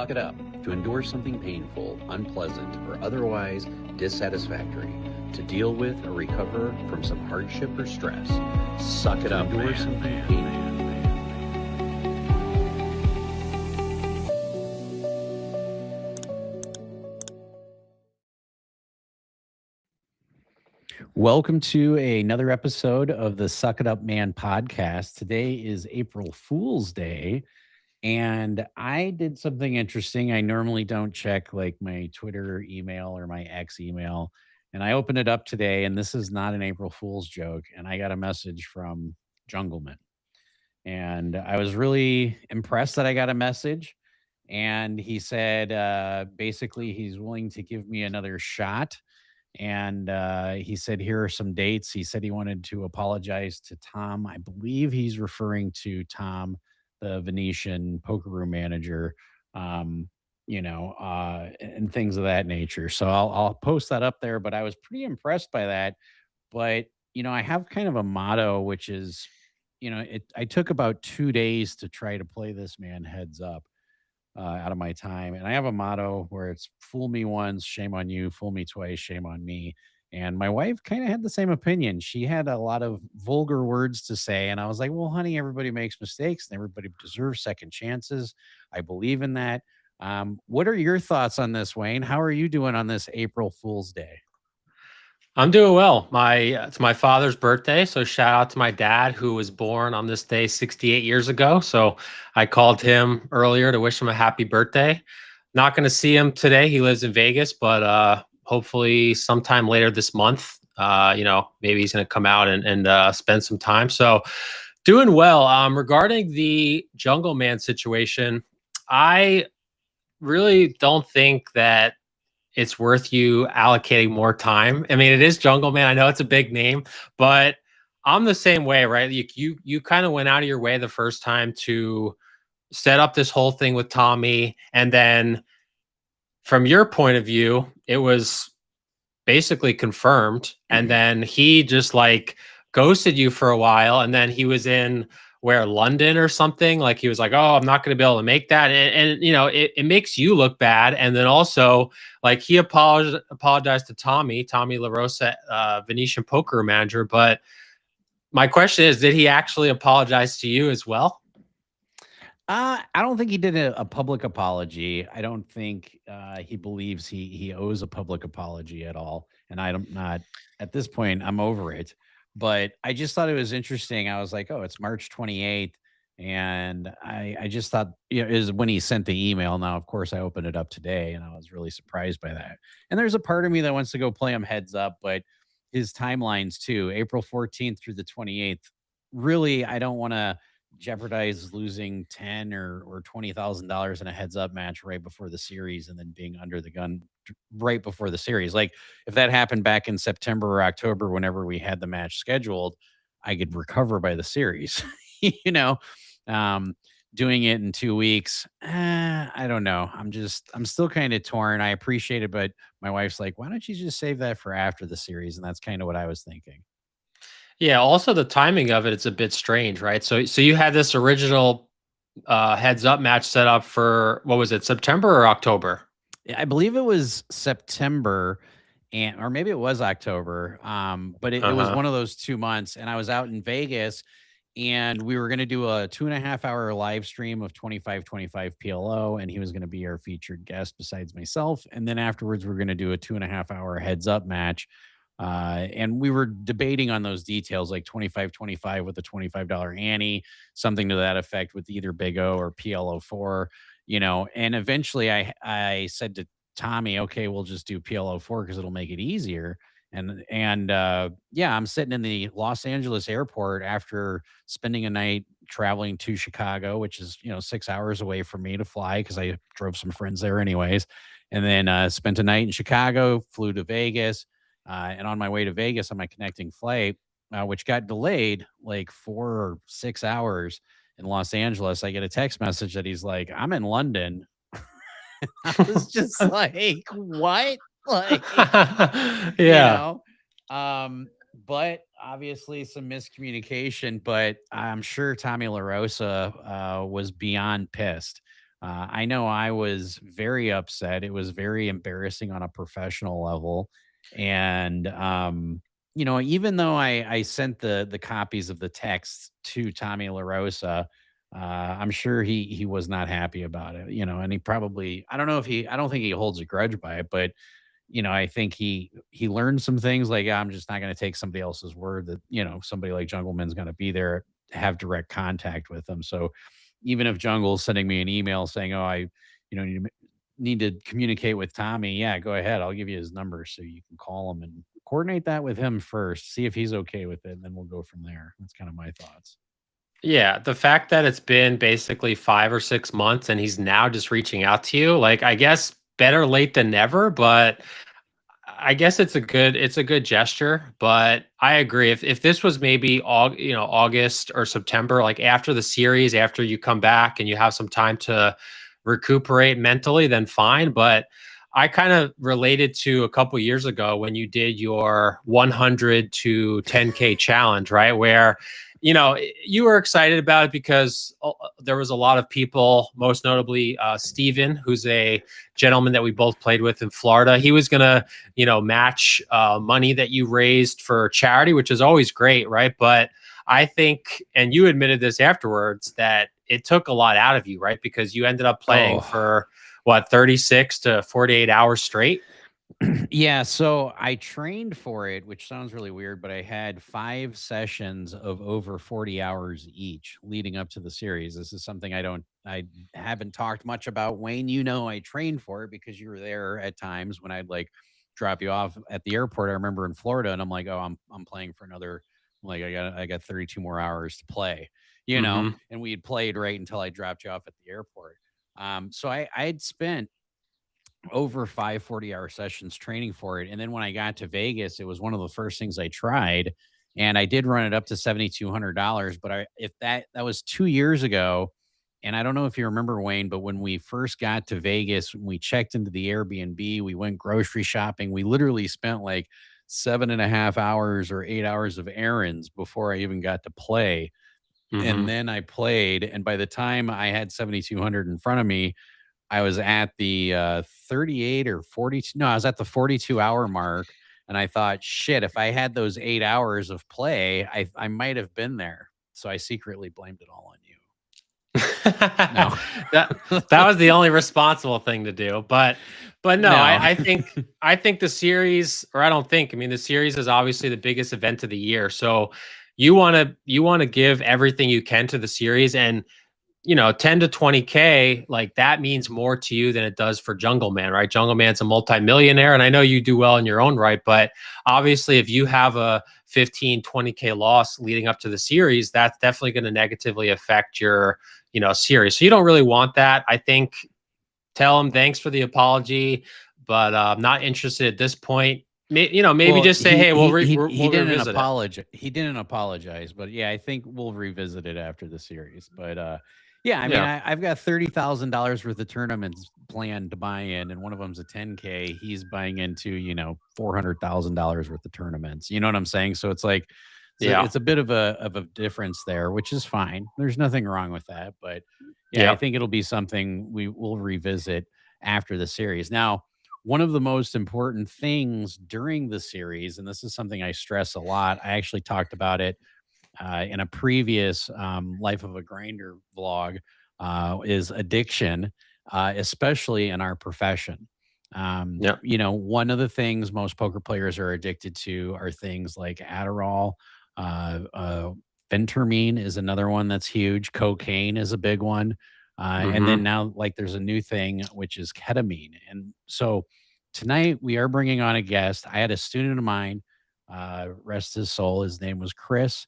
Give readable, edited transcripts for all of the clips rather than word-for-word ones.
suck it up, to endure something painful, unpleasant, or otherwise dissatisfactory, to deal with or recover from some hardship or stress. Suck it up, endure something painful. Welcome to another episode of the Suck It Up Man podcast. Today is April Fool's Day, and I did something interesting. I normally don't check like my Twitter email or my X email, and I opened it up today, and this is not an April Fool's joke, and I got a message from Jungleman. And I was really impressed that I got a message, and he said basically he's willing to give me another shot. And he said, here are some dates. He said he wanted to apologize to Tom. I believe he's referring to Tom, the Venetian poker room manager, and things of that nature. So I'll post that up there. But I was pretty impressed by that. But, I have kind of a motto, which is, I took about 2 days to try to play this man heads up out of my time. And I have a motto where it's fool me once, shame on you, fool me twice, shame on me. And my wife kind of had the same opinion. She had a lot of vulgar words to say. And I was like, well, honey, everybody makes mistakes and everybody deserves second chances. I believe in that. What are your thoughts on this, Wayne? How are you doing on this April Fool's Day? I'm doing well. It's my father's birthday, so shout out to my dad who was born on this day 68 years ago. So I called him earlier to wish him a happy birthday. Not going to see him today. He lives in Vegas, but hopefully sometime later this month, maybe he's going to come out and spend some time. So doing well. Regarding the Jungle Man situation, I really don't think that it's worth you allocating more time. I mean, it is Jungle Man. I know it's a big name, but I'm the same way, right? You kind of went out of your way the first time to set up this whole thing with Tommy. And then from your point of view, it was basically confirmed. And then he just like ghosted you for a while. And then he was in London or something. Like he was like, oh, I'm not going to be able to make that. And it makes you look bad. And then also like he apologized to Tommy LaRosa, Venetian poker manager. But my question is, did he actually apologize to you as well? I don't think he did a public apology. I don't think he believes he owes a public apology at all. And I'm not, at this point, I'm over it. But I just thought it was interesting. I was like, oh, it's March 28th. And I just thought, is when he sent the email. Now, of course, I opened it up today and I was really surprised by that. And there's a part of me that wants to go play him heads up, but his timelines too, April 14th through the 28th. Really, I don't want to jeopardize losing $10 or $20,000 in a heads up match right before the series and then being under the gun right before the series. Like if that happened back in September or October, whenever we had the match scheduled, I could recover by the series, doing it in 2 weeks. I don't know. I'm still kind of torn. I appreciate it, but my wife's like, why don't you just save that for after the series? And that's kind of what I was thinking. Yeah. Also, the timing of it's a bit strange, right? So you had this original heads up match set up for what was it, September or October? I believe it was September, or maybe it was October. But it was one of those 2 months, and I was out in Vegas, and we were going to do a 2.5 hour live stream of 2525 PLO, and he was going to be our featured guest besides myself. And then afterwards, we're going to do a 2.5 hour heads up match. And we were debating on those details, like 25-25 with a $25 ante, something to that effect with either Big O or PLO 4, and eventually I said to Tommy, okay, we'll just do PLO 4 because it'll make it easier. And I'm sitting in the Los Angeles airport after spending a night traveling to Chicago, which is, 6 hours away from me to fly because I drove some friends there anyways. And then spent a night in Chicago, flew to Vegas. And on my way to Vegas on my connecting flight, which got delayed like 4 or 6 hours in Los Angeles, I get a text message that he's like, I'm in London. I was just like, what? Like, yeah. But obviously some miscommunication, but I'm sure Tommy LaRosa was beyond pissed. I know I was very upset. It was very embarrassing on a professional level. And, even though I sent the copies of the texts to Tommy LaRosa, I'm sure he was not happy about it, and he probably, I don't think he holds a grudge by it, but I think he learned some things like, I'm just not going to take somebody else's word that, somebody like Jungleman's going to be there, have direct contact with them. So even if Jungle's sending me an email saying, "Oh, need to communicate with Tommy," yeah, go ahead. I'll give you his number so you can call him and coordinate that with him first. See if he's okay with it, and then we'll go from there. That's kind of my thoughts. Yeah, the fact that it's been basically 5 or 6 months and he's now just reaching out to you, like, I guess better late than never, but I guess it's a good gesture. But I agree, if this was maybe August or September, like after the series, after you come back and you have some time to recuperate mentally, then fine. But I kind of related to a couple years ago when you did your 100 to 10K challenge, right? Where you were excited about it because there was a lot of people, most notably Steven, who's a gentleman that we both played with in Florida. He was going to, match money that you raised for charity, which is always great, right? But I think, and you admitted this afterwards, that it took a lot out of you, right? Because you ended up playing for what, 36 to 48 hours straight? Yeah, so I trained for it, which sounds really weird, but I had 5 sessions of over 40 hours each leading up to the series. This is something I haven't talked much about. Wayne, I trained for it because you were there at times when I'd like drop you off at the airport. I remember in Florida, and I'm like, "Oh, I'm playing for another, like, I got 32 more hours to play," Mm-hmm. and we had played right until I dropped you off at the airport. So I'd spent over 5 40-hour sessions training for it. And then when I got to Vegas, it was one of the first things I tried. And I did run it up to $7,200. But if that was 2 years ago, and I don't know if you remember, Wayne, but when we first got to Vegas, when we checked into the Airbnb, we went grocery shopping. We literally spent like 7.5 hours or 8 hours of errands before I even got to play. Mm-hmm. And then I played. And by the time I had 7,200 in front of me, I was at the 38 or 42. No, I was at the 42-hour mark. And I thought, shit, if I had those 8 hours of play, I might have been there. So I secretly blamed it all on you. No, that that was the only responsible thing to do. But no, no. I think the series, or I don't think, I mean, the series is obviously the biggest event of the year. So you want to give everything you can to the series. And 10 to 20K, like that means more to you than it does for Jungle Man, right? Jungle Man's a multimillionaire, and I know you do well in your own right, but obviously if you have a 15, 20K loss leading up to the series, that's definitely going to negatively affect your, series. So you don't really want that. I think tell him thanks for the apology, but I'm not interested at this point. Maybe Well, just say, hey, he we'll didn't revisit it. apologize. He didn't apologize, but yeah, I think we'll revisit it after the series. But yeah, I mean, Yeah. I've got $30,000 worth of tournaments planned to buy in, and one of them's a 10K. He's buying into $400,000 worth of tournaments. You know what I'm saying? So it's like Yeah. it's a bit of a difference there, which is fine. There's nothing wrong with that. But yeah, I Yep. think it'll be something we will revisit after the series. Now, one of the most important things during the series, and this is something I stress a lot, I actually talked about it in a previous Life of a Grinder vlog, is addiction, especially in our profession. Yep. One of the things most poker players are addicted to are things like Adderall, phentermine is another one that's huge. Cocaine is a big one. And then Mm-hmm. now, like, there's a new thing, which is ketamine. And so tonight we are bringing on a guest. I had a student of mine, rest his soul. His name was Chris.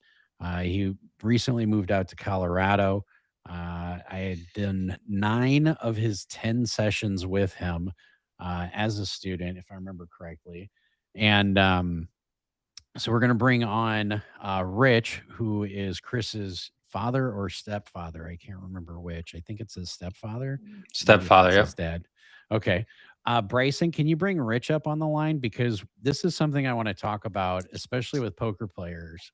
He recently moved out to Colorado. I had done 9 of his 10 sessions with him as a student, if I remember correctly. And so we're going to bring on Rich, who is Chris's father or stepfather. I can't remember which. I think it's his stepfather. Maybe if Stepfather. it's his Yep. dad. Okay. Bryson, can you bring Rich up on the line? Because this is something I want to talk about, especially with poker players.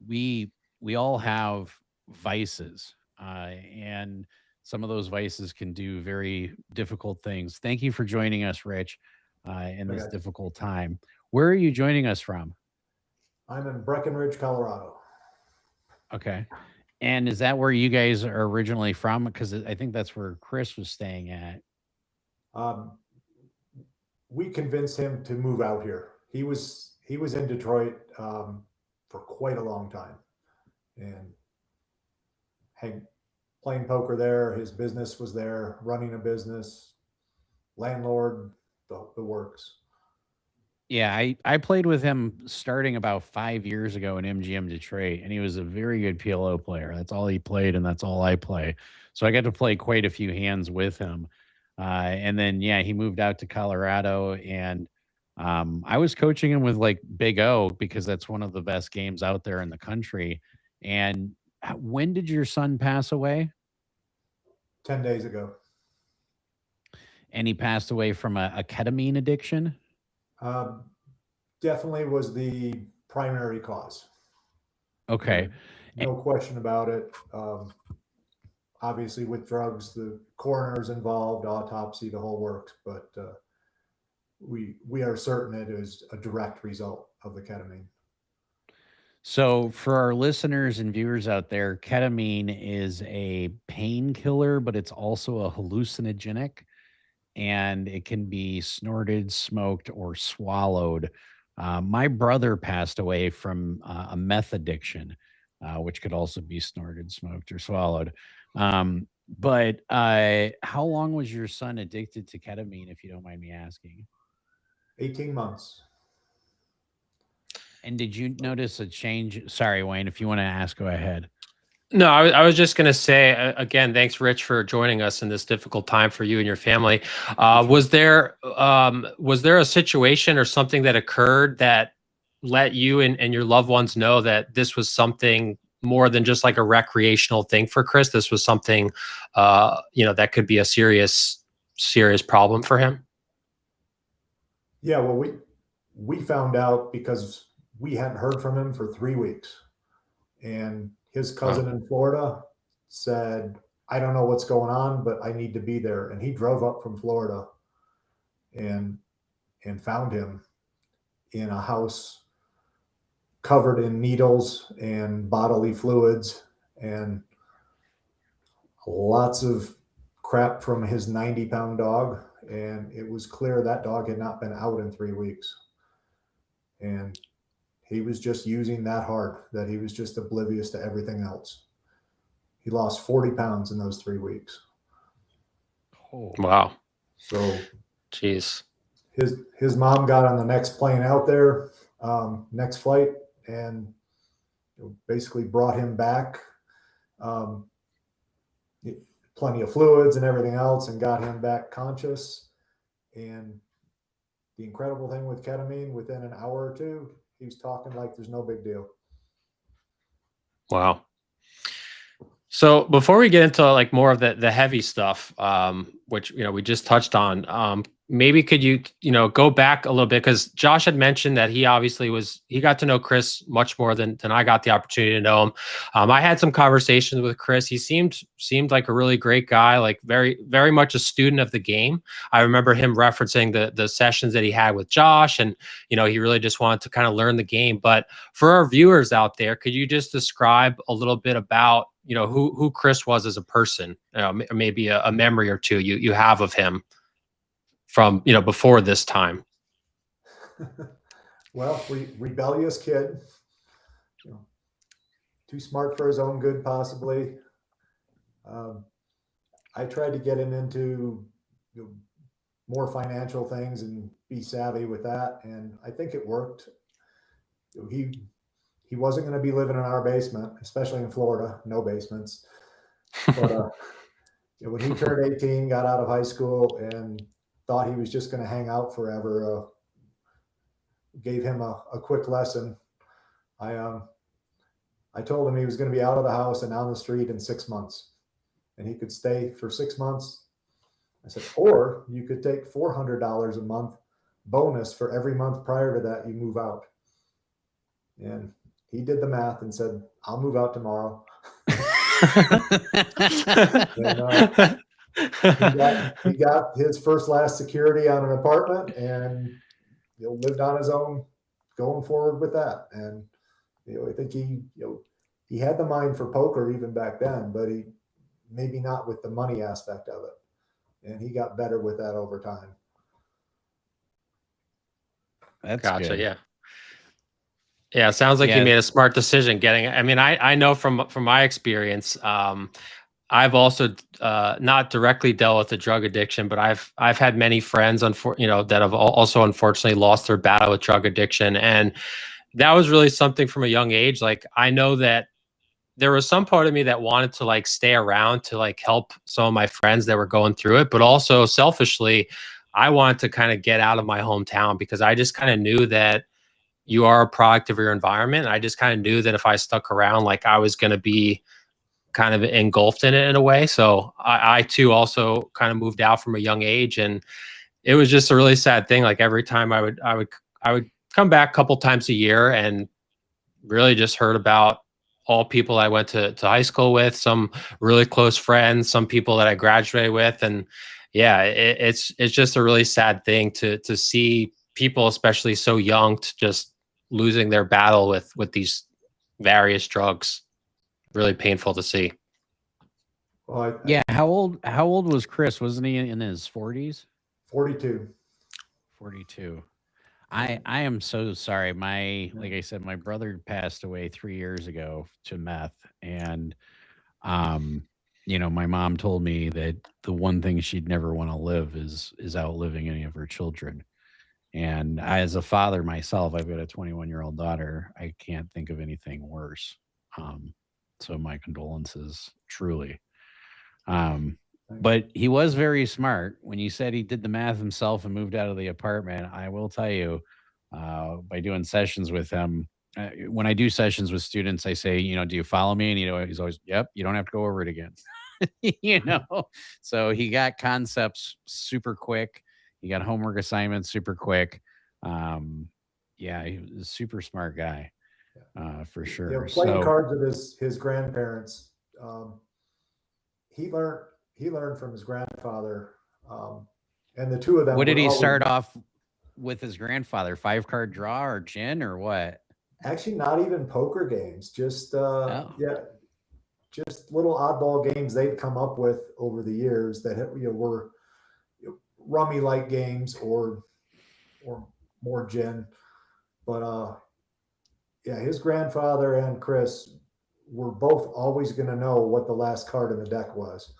We we all have vices, and some of those vices can do very difficult things. Thank you for joining us, Rich, in this difficult time. Where are you joining us from? I'm in Breckenridge, Colorado. Okay. And is that where you guys are originally from? Because I think that's where Chris was staying at. We convinced him to move out here. He was in Detroit for quite a long time, and playing poker there. His business was there, running a business, landlord, the works. Yeah, I played with him starting about 5 years ago in MGM Detroit, and he was a very good PLO player. That's all he played, and that's all I play. So I got to play quite a few hands with him. And then, yeah, he moved out to Colorado, and I was coaching him with like Big O because that's one of the best games out there in the country. And when did your son pass away? 10 days ago. And he passed away from a ketamine addiction? Definitely was the primary cause. Okay. No question about it. Obviously, with drugs, the coroner's involved, autopsy, the whole works, but we are certain it is a direct result of the ketamine. So, for our listeners and viewers out there, ketamine is a painkiller, but it's also a hallucinogenic, and it can be snorted, smoked, or swallowed. My brother passed away from a meth addiction, which could also be snorted, smoked, or swallowed. But how long was your son addicted to ketamine, if you don't mind me asking? 18 months. And did you notice a change? Sorry, Wayne, if you want to ask, go ahead. No, I was just going to say, again, thanks, Rich, for joining us in this difficult time for you and your family. Was there a situation or something that occurred that let you and your loved ones know that this was something more than just like a recreational thing for Chris? This was something, that could be a serious problem for him? Yeah, well, we found out because we hadn't heard from him for 3 weeks. And his cousin in Florida said, I don't know what's going on, but I need to be there. And he drove up from Florida and found him in a house covered in needles and bodily fluids and lots of crap from his 90-pound dog. And it was clear that dog had not been out in 3 weeks. And he was just using that hard, that he was just oblivious to everything else. He lost 40 pounds in those 3 weeks. Oh, wow. So, geez. His mom got on the next plane out there, next flight, and basically brought him back. Plenty of fluids and everything else, and got him back conscious. And the incredible thing with ketamine, within an hour or two, he was talking like there's no big deal. Wow. So before we get into like more of the heavy stuff, which we just touched on, maybe could you go back a little bit, because Josh had mentioned that he got to know Chris much more than I got the opportunity to know him. I had some conversations with Chris. He seemed like a really great guy, like very, very much a student of the game. I remember him referencing the sessions that he had with Josh, and he really just wanted to kind of learn the game. But for our viewers out there, could you just describe a little bit about who Chris was as a person, maybe a memory or two you have of him from before this time? Well, rebellious kid, too smart for his own good, possibly. I tried to get him into more financial things and be savvy with that, and I think it worked. He wasn't going to be living in our basement, especially in Florida, no basements. But when he turned 18, got out of high school, and thought he was just going to hang out forever, gave him a quick lesson. I told him he was going to be out of the house and on the street in 6 months, and he could stay for 6 months. I said, or you could take $400 a month bonus for every month prior to that you move out. And he did the math and said, I'll move out tomorrow. And, he got his first last security on an apartment, and lived on his own going forward with that. And I think he had the mind for poker even back then, but he maybe not with the money aspect of it. And he got better with that over time. That's gotcha. good. Yeah. Yeah. It sounds like you made a smart decision getting, I mean, I know from my experience, I've also not directly dealt with the drug addiction, but I've had many friends, that have also unfortunately lost their battle with drug addiction. And that was really something from a young age. Like, I know that there was some part of me that wanted to like stay around to like help some of my friends that were going through it, but also selfishly, I wanted to kind of get out of my hometown, because I just kind of knew that you are a product of your environment. And I just kind of knew that if I stuck around, like, I was going to be kind of engulfed in it in a way. So I too also kind of moved out from a young age, and it was just a really sad thing. Like, every time I would come back a couple times a year, and really just heard about all people I went to high school with, some really close friends, some people that I graduated with. And yeah, it's just a really sad thing to see people, especially so young, to just losing their battle with these various drugs. Really painful to see. Well, Yeah. How old was Chris? Wasn't he in his 40s? 42. 42. I am so sorry. Like I said, my brother passed away 3 years ago to meth. And my mom told me that the one thing she'd never want to live is outliving any of her children. And as a father myself, I've got a 21-year-old daughter. I can't think of anything worse. So my condolences, truly. But he was very smart. When you said he did the math himself and moved out of the apartment, I will tell you, by doing sessions with him, when I do sessions with students, I say, do you follow me? And he's always, yep, you don't have to go over it again. So he got concepts super quick. He got homework assignments super quick. Yeah, he was a super smart guy, for sure. Playing cards with his grandparents. He learned from his grandfather, and the two of them. What did he start off with his grandfather? 5-card draw or gin or what? Actually, not even poker games. Just just little oddball games they'd come up with over the years that were rummy-like games or more gin. But his grandfather and Chris were both always going to know what the last card in the deck was.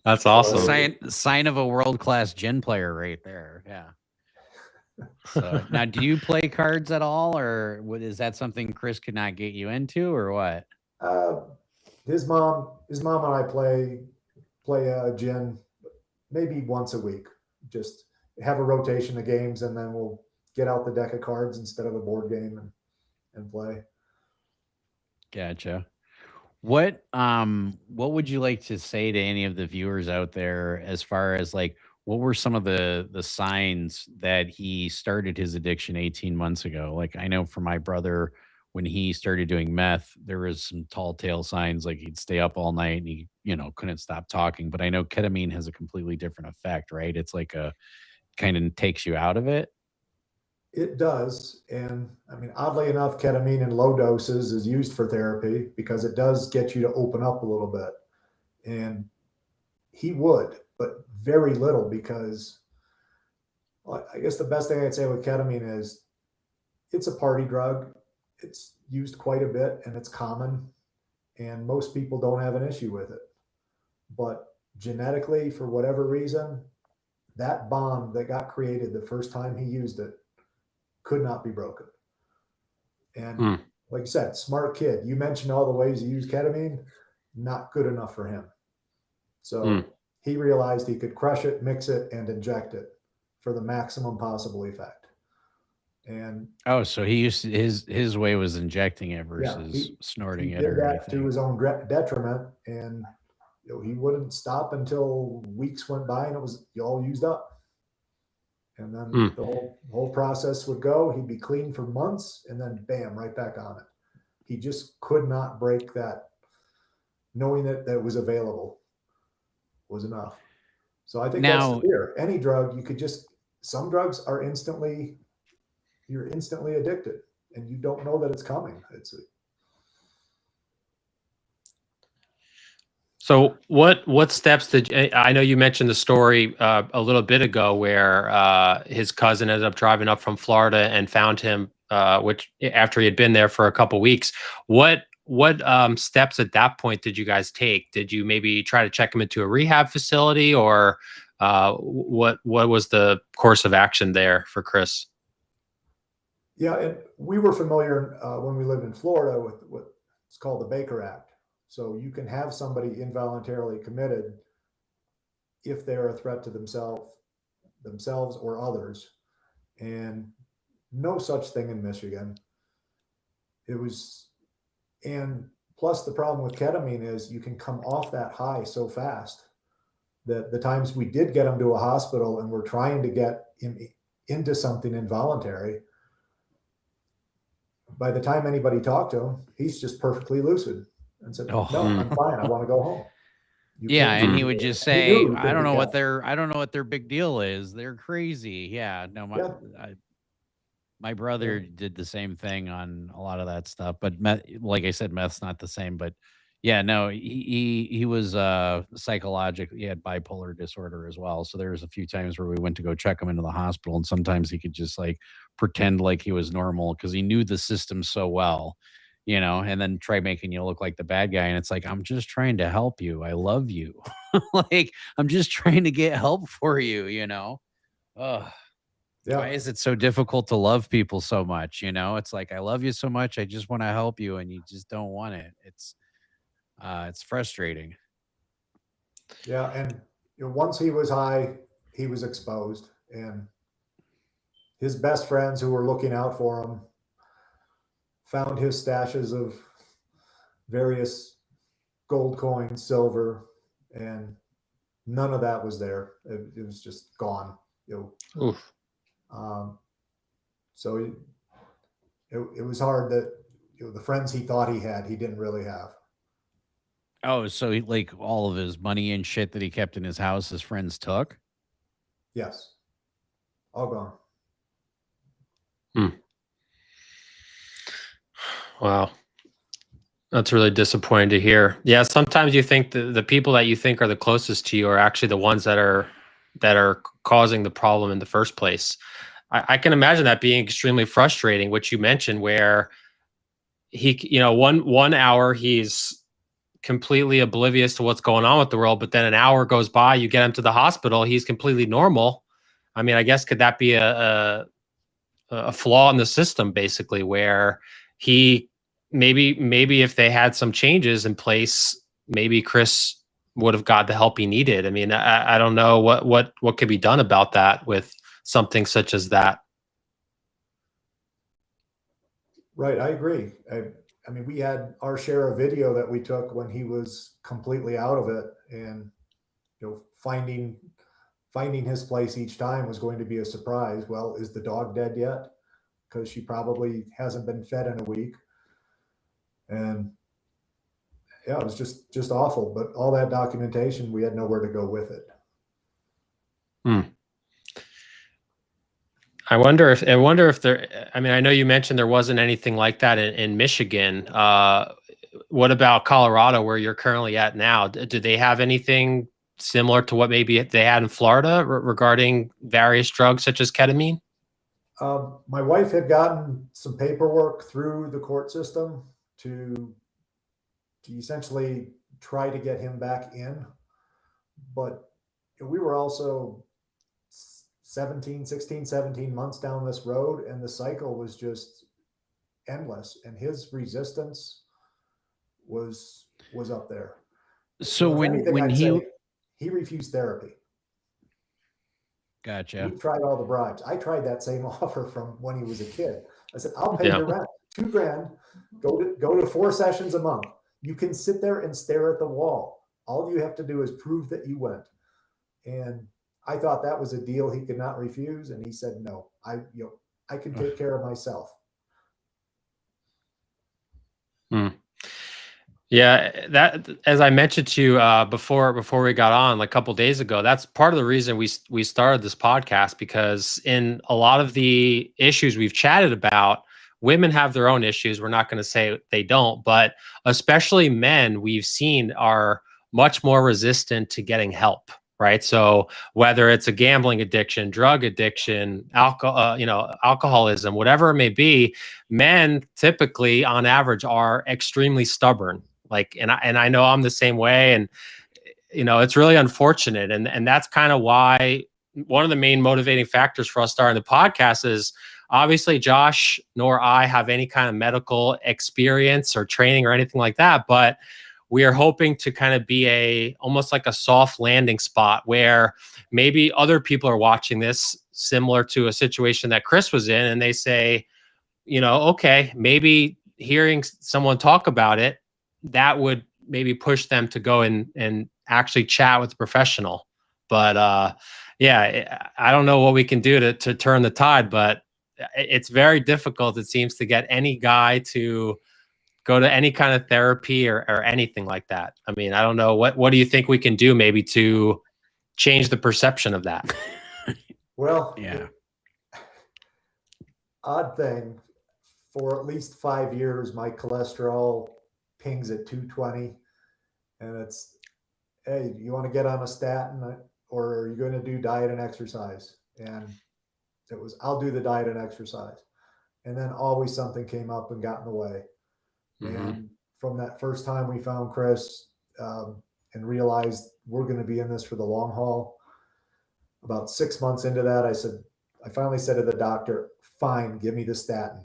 That's awesome. Sign of a world-class gin player right there. Yeah. So now, do you play cards at all, or is that something Chris could not get you into, or what? His mom and I play gin maybe once a week. Just have a rotation of games, and then we'll get out the deck of cards instead of a board game and play. Gotcha. What would you like to say to any of the viewers out there as far as like, what were some of the signs that he started his addiction 18 months ago? Like, I know for my brother, when he started doing meth, there was some tall tale signs, like he'd stay up all night and he, couldn't stop talking. But I know ketamine has a completely different effect, right? It's like kind of takes you out of it. It does. And I mean, oddly enough, ketamine in low doses is used for therapy because it does get you to open up a little bit. And he would, but very little, because I guess the best thing I'd say with ketamine is it's a party drug. It's used quite a bit and it's common, and most people don't have an issue with it. But genetically, for whatever reason, that bond that got created the first time he used it could not be broken. And like you said, smart kid. You mentioned all the ways you use ketamine, not good enough for him. So he realized he could crush it, mix it, and inject it for the maximum possible effect. And so he used his way was injecting it versus snorting it. He did that to his own detriment, and he wouldn't stop until weeks went by and it was all used up. And then the whole process would go. He'd be clean for months, and then bam, right back on it. He just could not break that. Knowing that that was available was enough. So I think that's the fear. Any drug, you could just, some drugs are you're instantly addicted and you don't know that it's coming. So what steps did, I know you mentioned the story a little bit ago where his cousin ended up driving up from Florida and found him, which after he had been there for a couple weeks. What steps at that point did you guys take? Did you maybe try to check him into a rehab facility, or what was the course of action there for Chris? Yeah, and we were familiar when we lived in Florida with what's called the Baker Act. So you can have somebody involuntarily committed if they're a threat to themselves or others, and no such thing in Michigan. And plus the problem with ketamine is you can come off that high so fast that the times we did get him to a hospital and we're trying to get him into something involuntary, by the time anybody talked to him, he's just perfectly lucid and said, "No, I'm fine. I want to go home." And he would just say, "I don't know what their big deal is. They're crazy." Yeah, no, my brother did the same thing on a lot of that stuff, but like I said, meth's not the same. But yeah, no, he was psychologically, he had bipolar disorder as well. So there was a few times where we went to go check him into the hospital, and sometimes he could just like pretend like he was normal because he knew the system so well, and then try making you look like the bad guy. And it's like, I'm just trying to help you. I love you. Like, I'm just trying to get help for you, Ugh. Yeah. Why is it so difficult to love people so much? It's like, I love you so much. I just want to help you. And you just don't want it. It's frustrating. Yeah. And once he was high, he was exposed, and his best friends who were looking out for him found his stashes of various gold coins, silver, and none of that was there. It was just gone. So it was hard that the friends he thought he had, he didn't really have. Oh, so like all of his money and shit that he kept in his house, his friends took? Yes. All gone. Wow. That's really disappointing to hear. Yeah, sometimes you think the people that you think are the closest to you are actually the ones that are causing the problem in the first place. I can imagine that being extremely frustrating, which you mentioned, where he, 1 hour he's completely oblivious to what's going on with the world, but then an hour goes by, you get him to the hospital, he's completely normal. I mean, I guess could that be a flaw in the system, basically, where he maybe if they had some changes in place, maybe Chris would have got the help he needed. I mean, I don't know what could be done about that with something such as that. Right, I agree. I mean, we had our share of video that we took when he was completely out of it, and finding his place each time was going to be a surprise. Well, is the dog dead yet? Because she probably hasn't been fed in a week. And yeah, it was just awful. But all that documentation, we had nowhere to go with it. I wonder if there, I mean, I know you mentioned there wasn't anything like that in Michigan. What about Colorado, where you're currently at now? Do they have anything similar to what maybe they had in Florida regarding various drugs such as ketamine? My wife had gotten some paperwork through the court system to essentially try to get him back in. But we were also 16, 17 months down this road, and the cycle was just endless, and his resistance was up there. So when he refused therapy. Gotcha. We tried all the bribes. I tried that same offer from when he was a kid. I said, I'll pay your rent, $2,000. Go to 4 sessions a month. You can sit there and stare at the wall. All you have to do is prove that you went. And I thought that was a deal he could not refuse. And he said, no, I can take care of myself. Mm. Yeah, that, as I mentioned to you before we got on, like a couple days ago, that's part of the reason we started this podcast, because in a lot of the issues we've chatted about, women have their own issues. We're not going to say they don't, but especially men we've seen are much more resistant to getting help, right? So whether it's a gambling addiction, drug addiction, alcoholism, whatever it may be, men typically on average are extremely stubborn. Like, and I know I'm the same way, and it's really unfortunate, and that's kind of why one of the main motivating factors for us starting the podcast is, obviously Josh nor I have any kind of medical experience or training or anything like that, but we are hoping to kind of be almost like a soft landing spot where maybe other people are watching this, similar to a situation that Chris was in, and they say, okay, maybe hearing someone talk about it, that would maybe push them to go and actually chat with a professional. But yeah, I don't know what we can do to turn the tide, but it's very difficult, it seems, to get any guy to go to any kind of therapy or anything like that. I mean, I don't know, what do you think we can do maybe to change the perception of that? Well, yeah. Odd thing, for at least 5 years, my cholesterol pings at 220, and it's, hey, you want to get on a statin, or are you going to do diet and exercise? And it was, I'll do the diet and exercise. And then always something came up and got in the way. And from that first time we found Chris and realized we're going to be in this for the long haul, about 6 months into that, I finally said to the doctor, fine, give me the statin.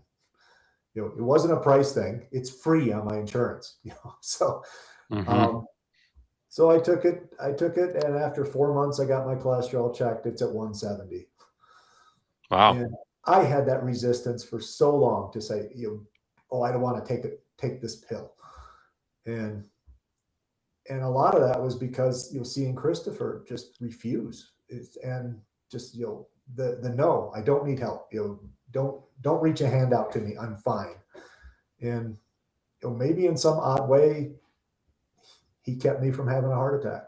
It wasn't a price thing. It's free on my insurance. So so I took it, and after 4 months, I got my cholesterol checked. It's at 170. Wow. And I had that resistance for so long to say, I don't want to take this pill. And a lot of that was because, seeing Christopher just refuse, and just, the no, I don't need help. Don't reach a hand out to me. I'm fine. And maybe in some odd way, he kept me from having a heart attack.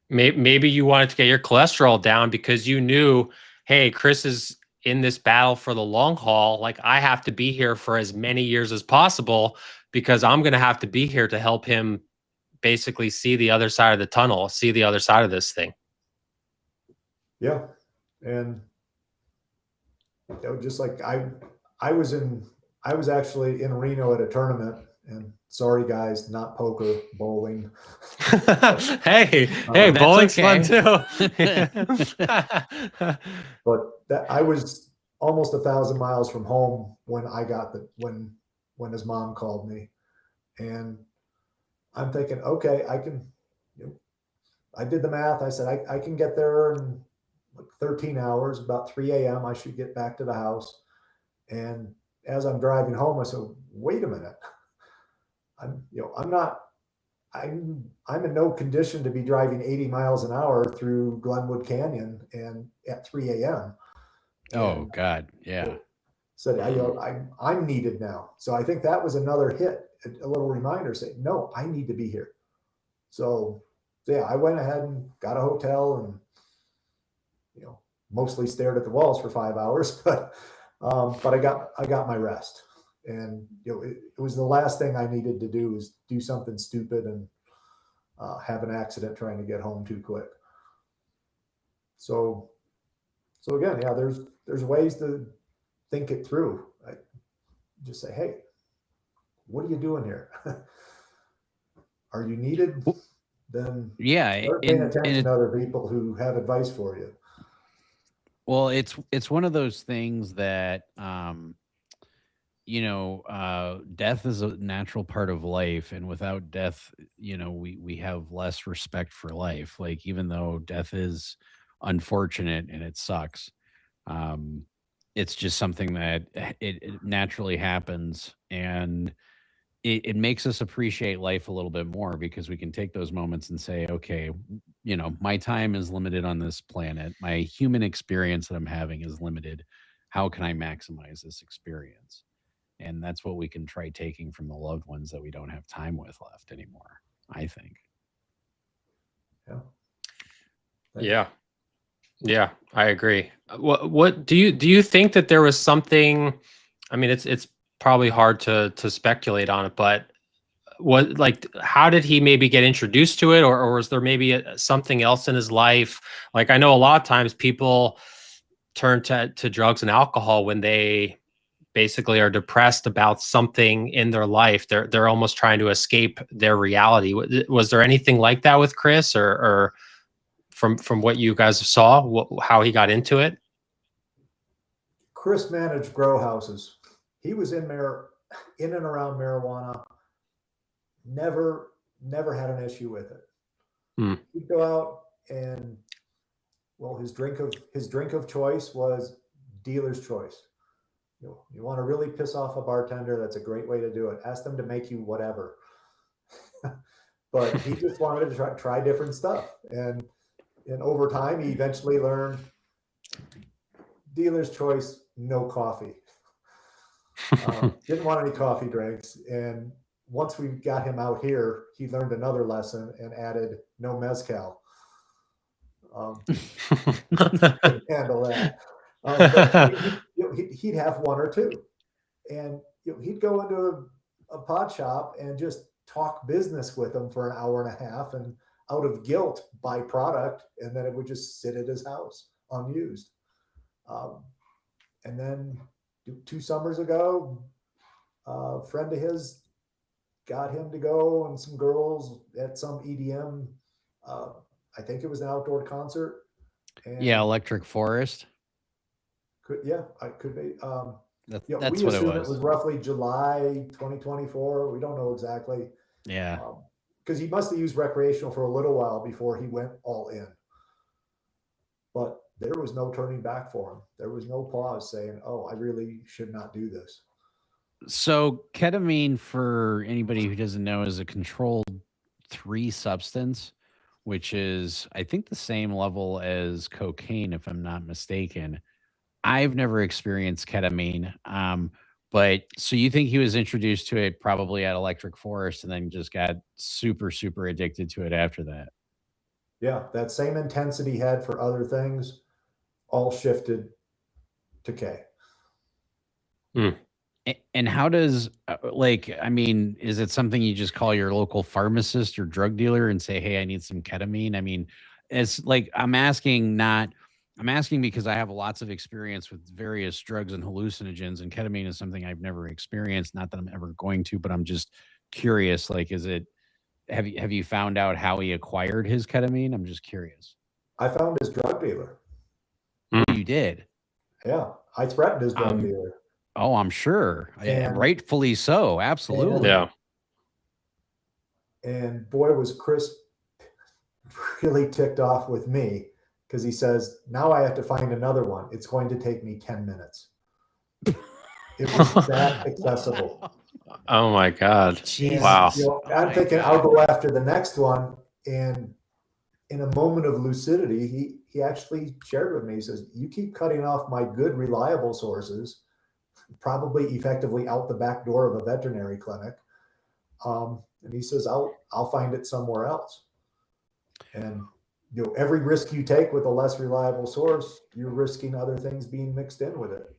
Maybe you wanted to get your cholesterol down because you knew, hey, Chris is in this battle for the long haul. Like, I have to be here for as many years as possible, because I'm going to have to be here to help him basically see the other side of the tunnel, see the other side of this thing. Yeah. And just like I was actually in Reno at a tournament, and sorry guys, not poker, bowling. hey, bowling's fun too. But I was almost 1,000 miles from home when I got when his mom called me, and I'm thinking, okay, I can. I did the math. I said I can get there in like 13 hours. About 3 a.m. I should get back to the house. And as I'm driving home, I said, wait a minute. I'm in no condition to be driving 80 miles an hour through Glenwood Canyon and at 3 a.m. Oh God. Yeah. Said, I'm needed now. So I think that was another hit, a little reminder, say, no, I need to be here. So yeah, I went ahead and got a hotel and, mostly stared at the walls for 5 hours, but I got my rest. And it was the last thing I needed to do, was do something stupid and have an accident trying to get home too quick. So again, yeah, there's ways to think it through. I just say, hey, what are you doing here? Are you needed? Then start paying attention to other people who have advice for you. Well, it's one of those things that death is a natural part of life, and without death, we have less respect for life. Like, even though death is unfortunate and it sucks, it's just something that it naturally happens, and it makes us appreciate life a little bit more, because we can take those moments and say, okay, my time is limited on this planet. My human experience that I'm having is limited. How can I maximize this experience? And that's what we can try taking from the loved ones that we don't have time with left anymore, I think. Yeah. Yeah, I agree. What do you think that there was something, I mean, it's probably hard to speculate on it, but what, like, how did he maybe get introduced to it, or was there maybe something else in his life? Like, I know a lot of times people turn to drugs and alcohol when they basically are depressed about something in their life. They're almost trying to escape their reality. Was there anything like that with Chris, or from what you guys saw, how he got into it? Chris managed grow houses. He was in and around marijuana. Never had an issue with it. He'd go out and, well, his drink of choice was dealer's choice. You want to really piss off a bartender, that's a great way to do it. Ask them to make you whatever. But he just wanted to try different stuff. And over time, he eventually learned dealer's choice, no coffee. Didn't want any coffee drinks. And once we got him out here, he learned another lesson and added no mezcal. Couldn't handle that. He'd have one or two, and he'd go into a pot shop and just talk business with them for an hour and a half, and out of guilt buy product, and then it would just sit at his house unused. And then 2 summers ago, a friend of his got him to go and some girls at some EDM. I think it was an outdoor concert. And Electric Forest. I could be. That's what it was. It was roughly July 2024. We don't know exactly. Yeah. Because he must have used recreational for a little while before he went all in. But there was no turning back for him. There was no pause saying, oh, I really should not do this. So ketamine, for anybody who doesn't know, is a controlled 3 substance, which is, I think, the same level as cocaine, if I'm not mistaken. I've never experienced ketamine. But so you think he was introduced to it probably at Electric Forest and then just got super, super addicted to it after that? Yeah, that same intensity he had for other things all shifted to K. And how does, is it something you just call your local pharmacist or drug dealer and say, hey, I need some ketamine? I mean, it's like, I'm asking because I have lots of experience with various drugs and hallucinogens, and ketamine is something I've never experienced. Not that I'm ever going to, but I'm just curious. Like, have you found out how he acquired his ketamine? I'm just curious. I found his drug dealer. You did? Yeah, I threatened his drug dealer. Oh, I'm sure. And rightfully so. Absolutely. Yeah. And boy, was Chris really ticked off with me, because he says, now I have to find another one. It's going to take me 10 minutes. It was that accessible. Oh my God. Jeez. Wow. I'm thinking I'll go after the next one. And in a moment of lucidity, he actually shared with me, he says, you keep cutting off my good, reliable sources, probably effectively out the back door of a veterinary clinic. And he says, I'll find it somewhere else. And every risk you take with a less reliable source, you're risking other things being mixed in with it.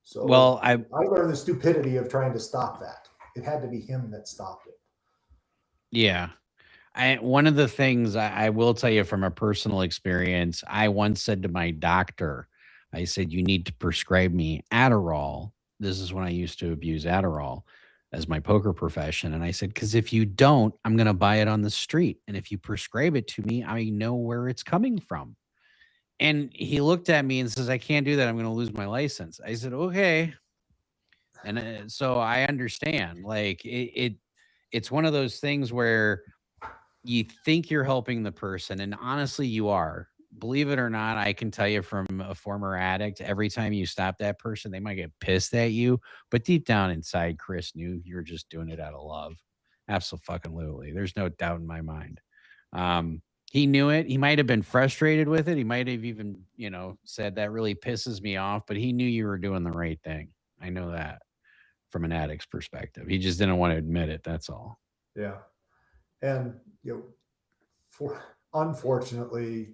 So I learned the stupidity of trying to stop that. It had to be him that stopped it. Yeah. One of the things I will tell you from a personal experience, I once said to my doctor, I said, you need to prescribe me Adderall. This is when I used to abuse Adderall as my poker profession. And I said, because if you don't, I'm going to buy it on the street. And if you prescribe it to me, I know where it's coming from. And he looked at me and says, I can't do that. I'm going to lose my license. I said, okay. And so I understand. Like, it's one of those things where you think you're helping the person, and honestly, you are. Believe it or not, I can tell you from a former addict, every time you stop that person, they might get pissed at you. But deep down inside, Chris knew you were just doing it out of love. Absolutely. There's no doubt in my mind. He knew it. He might have been frustrated with it. He might have even, said that really pisses me off, but he knew you were doing the right thing. I know that from an addict's perspective. He just didn't want to admit it. That's all. Yeah. And, unfortunately,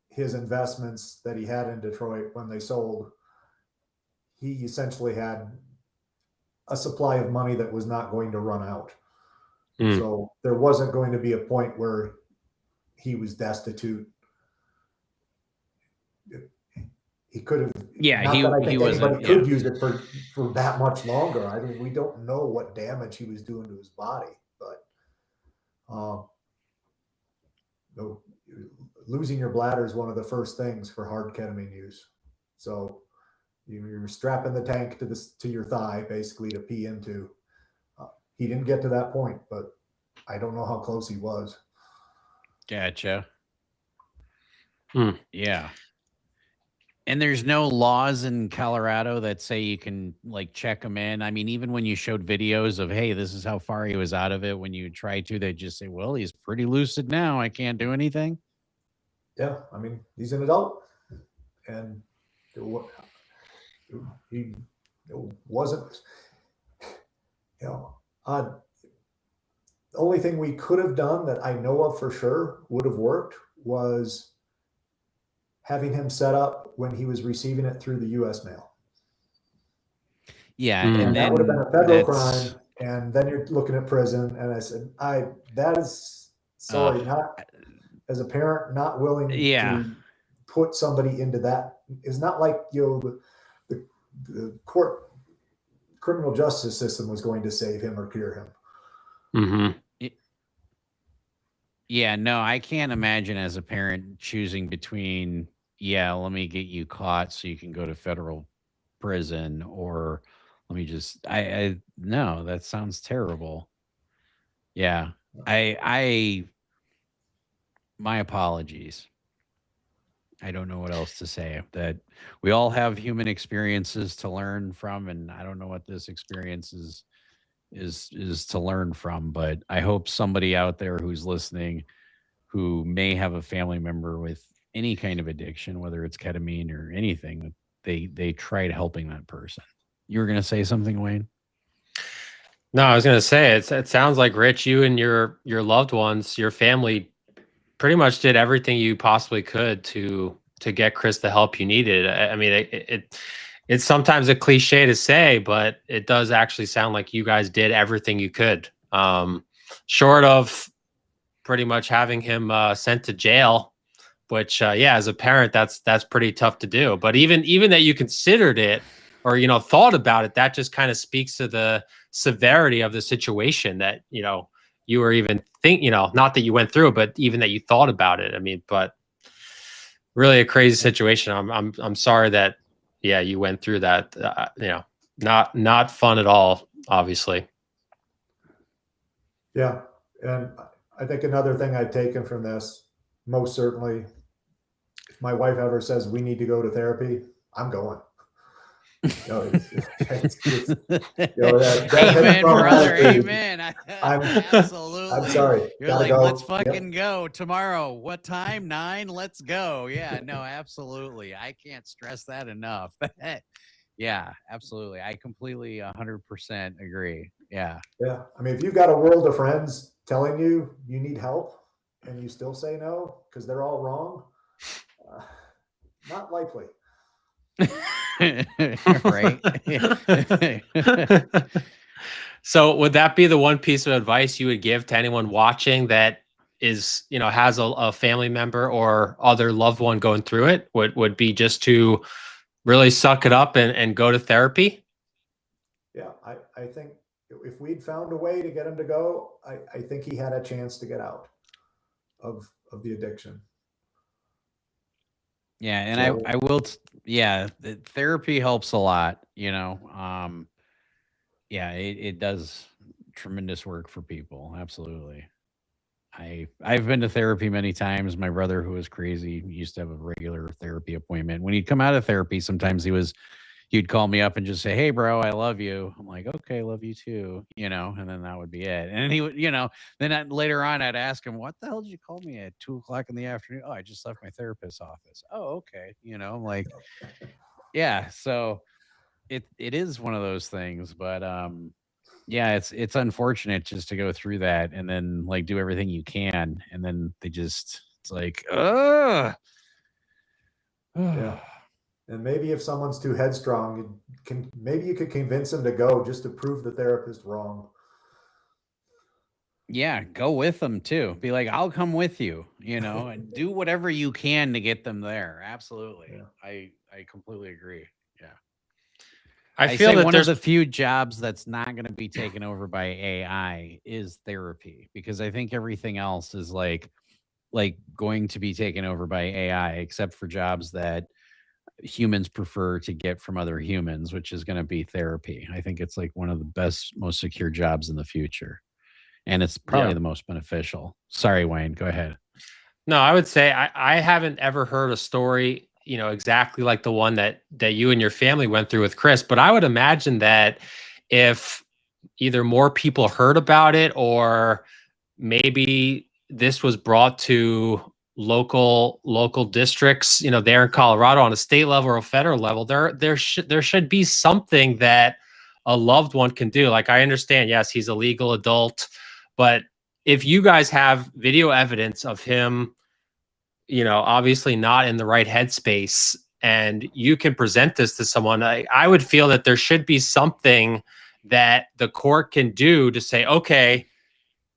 his investments that he had in Detroit, when they sold, he essentially had a supply of money that was not going to run out. So there wasn't going to be a point where he was destitute. He could have. Yeah, he wasn't. Could use it for that much longer. I mean, we don't know what damage he was doing to his body, but losing your bladder is one of the first things for hard ketamine use. So you're strapping the tank to your thigh, basically, to pee into. He didn't get to that point, but I don't know how close he was. Gotcha. Yeah. And there's no laws in Colorado that say you can like check him in. I mean, even when you showed videos of, hey, this is how far he was out of it, when you try to, they just say, well, he's pretty lucid now. I can't do anything. Yeah. I mean, he's an adult, and he wasn't, the only thing we could have done that I know of for sure would have worked was having him set up when he was receiving it through the U.S. mail. Yeah. And that would have been a federal crime. And then you're looking at prison. And I said, that is, sorry, not as a parent, not willing to put somebody into that. It's not like, the court criminal justice system was going to save him or cure him. Mm-hmm. Yeah, no, I can't imagine as a parent choosing between, let me get you caught so you can go to federal prison, or let me just, no, that sounds terrible. Yeah. My apologies. I don't know what else to say. That we all have human experiences to learn from, and I don't know what this experience is to learn from, but I hope somebody out there who's listening who may have a family member with any kind of addiction, whether it's ketamine or anything, they tried helping that person. You were going to say something, Wayne? No, I was going to say, it sounds like, Rich, you and your loved ones, your family, pretty much did everything you possibly could to get Chris the help you needed. I mean, it's sometimes a cliche to say, but it does actually sound like you guys did everything you could. Short of pretty much having him sent to jail, which as a parent, that's pretty tough to do. But even that you considered it, or thought about it, that just kind of speaks to the severity of the situation, that you were even not that you went through it, but even that you thought about it. I mean, but really a crazy situation. I'm sorry that you went through that. Not fun at all, obviously. Yeah, and I think another thing I've taken from this, most certainly, if my wife ever says we need to go to therapy, I'm going. Amen, brother. Amen. Absolutely. I'm sorry. You're like, let's fucking go tomorrow. What time? 9. Let's go. Yeah, no, absolutely. I can't stress that enough. Yeah, absolutely. I completely 100% agree. Yeah. Yeah. I mean, if you've got a world of friends telling you need help and you still say no because they're all wrong, not likely. Right. So would that be the one piece of advice you would give to anyone watching that is, has a family member or other loved one going through it? Would be just to really suck it up and go to therapy? Yeah, I think if we'd found a way to get him to go, I think he had a chance to get out of the addiction. Yeah, and so, I will, therapy helps a lot, it does tremendous work for people. Absolutely. I've been to therapy many times. My brother, who was crazy, used to have a regular therapy appointment. When he'd come out of therapy, sometimes he'd call me up and just say, "Hey bro, I love you." I'm like, "Okay, love you too," and then that would be it. And he would, then later on I'd ask him, "What the hell did you call me at 2:00 in the afternoon?" "Oh, I just left my therapist's office." "Oh, okay." I'm like, yeah. So it is one of those things, but yeah, it's unfortunate just to go through that and then like do everything you can, and then it's like, ugh. Yeah. And maybe if someone's too headstrong, maybe you could convince them to go just to prove the therapist wrong. Yeah, go with them too. Be like, I'll come with you, and do whatever you can to get them there. Absolutely. Yeah. I completely agree. Yeah. I feel say that one of there's the few jobs that's not going to be taken over by AI is therapy, because I think everything else is like going to be taken over by AI, except for jobs that humans prefer to get from other humans, which is going to be therapy. I think it's like one of the best, most secure jobs in the future. And it's probably Yeah. the most beneficial. Sorry, Wayne, go ahead. No, I would say I haven't ever heard a story, exactly like the one that you and your family went through with Chris. But I would imagine that if either more people heard about it, or maybe this was brought to local districts, there in Colorado on a state level or a federal level, there should be something that a loved one can do. Like, I understand, yes, he's a legal adult, but if you guys have video evidence of him, obviously not in the right headspace, and you can present this to someone, I would feel that there should be something that the court can do to say, okay,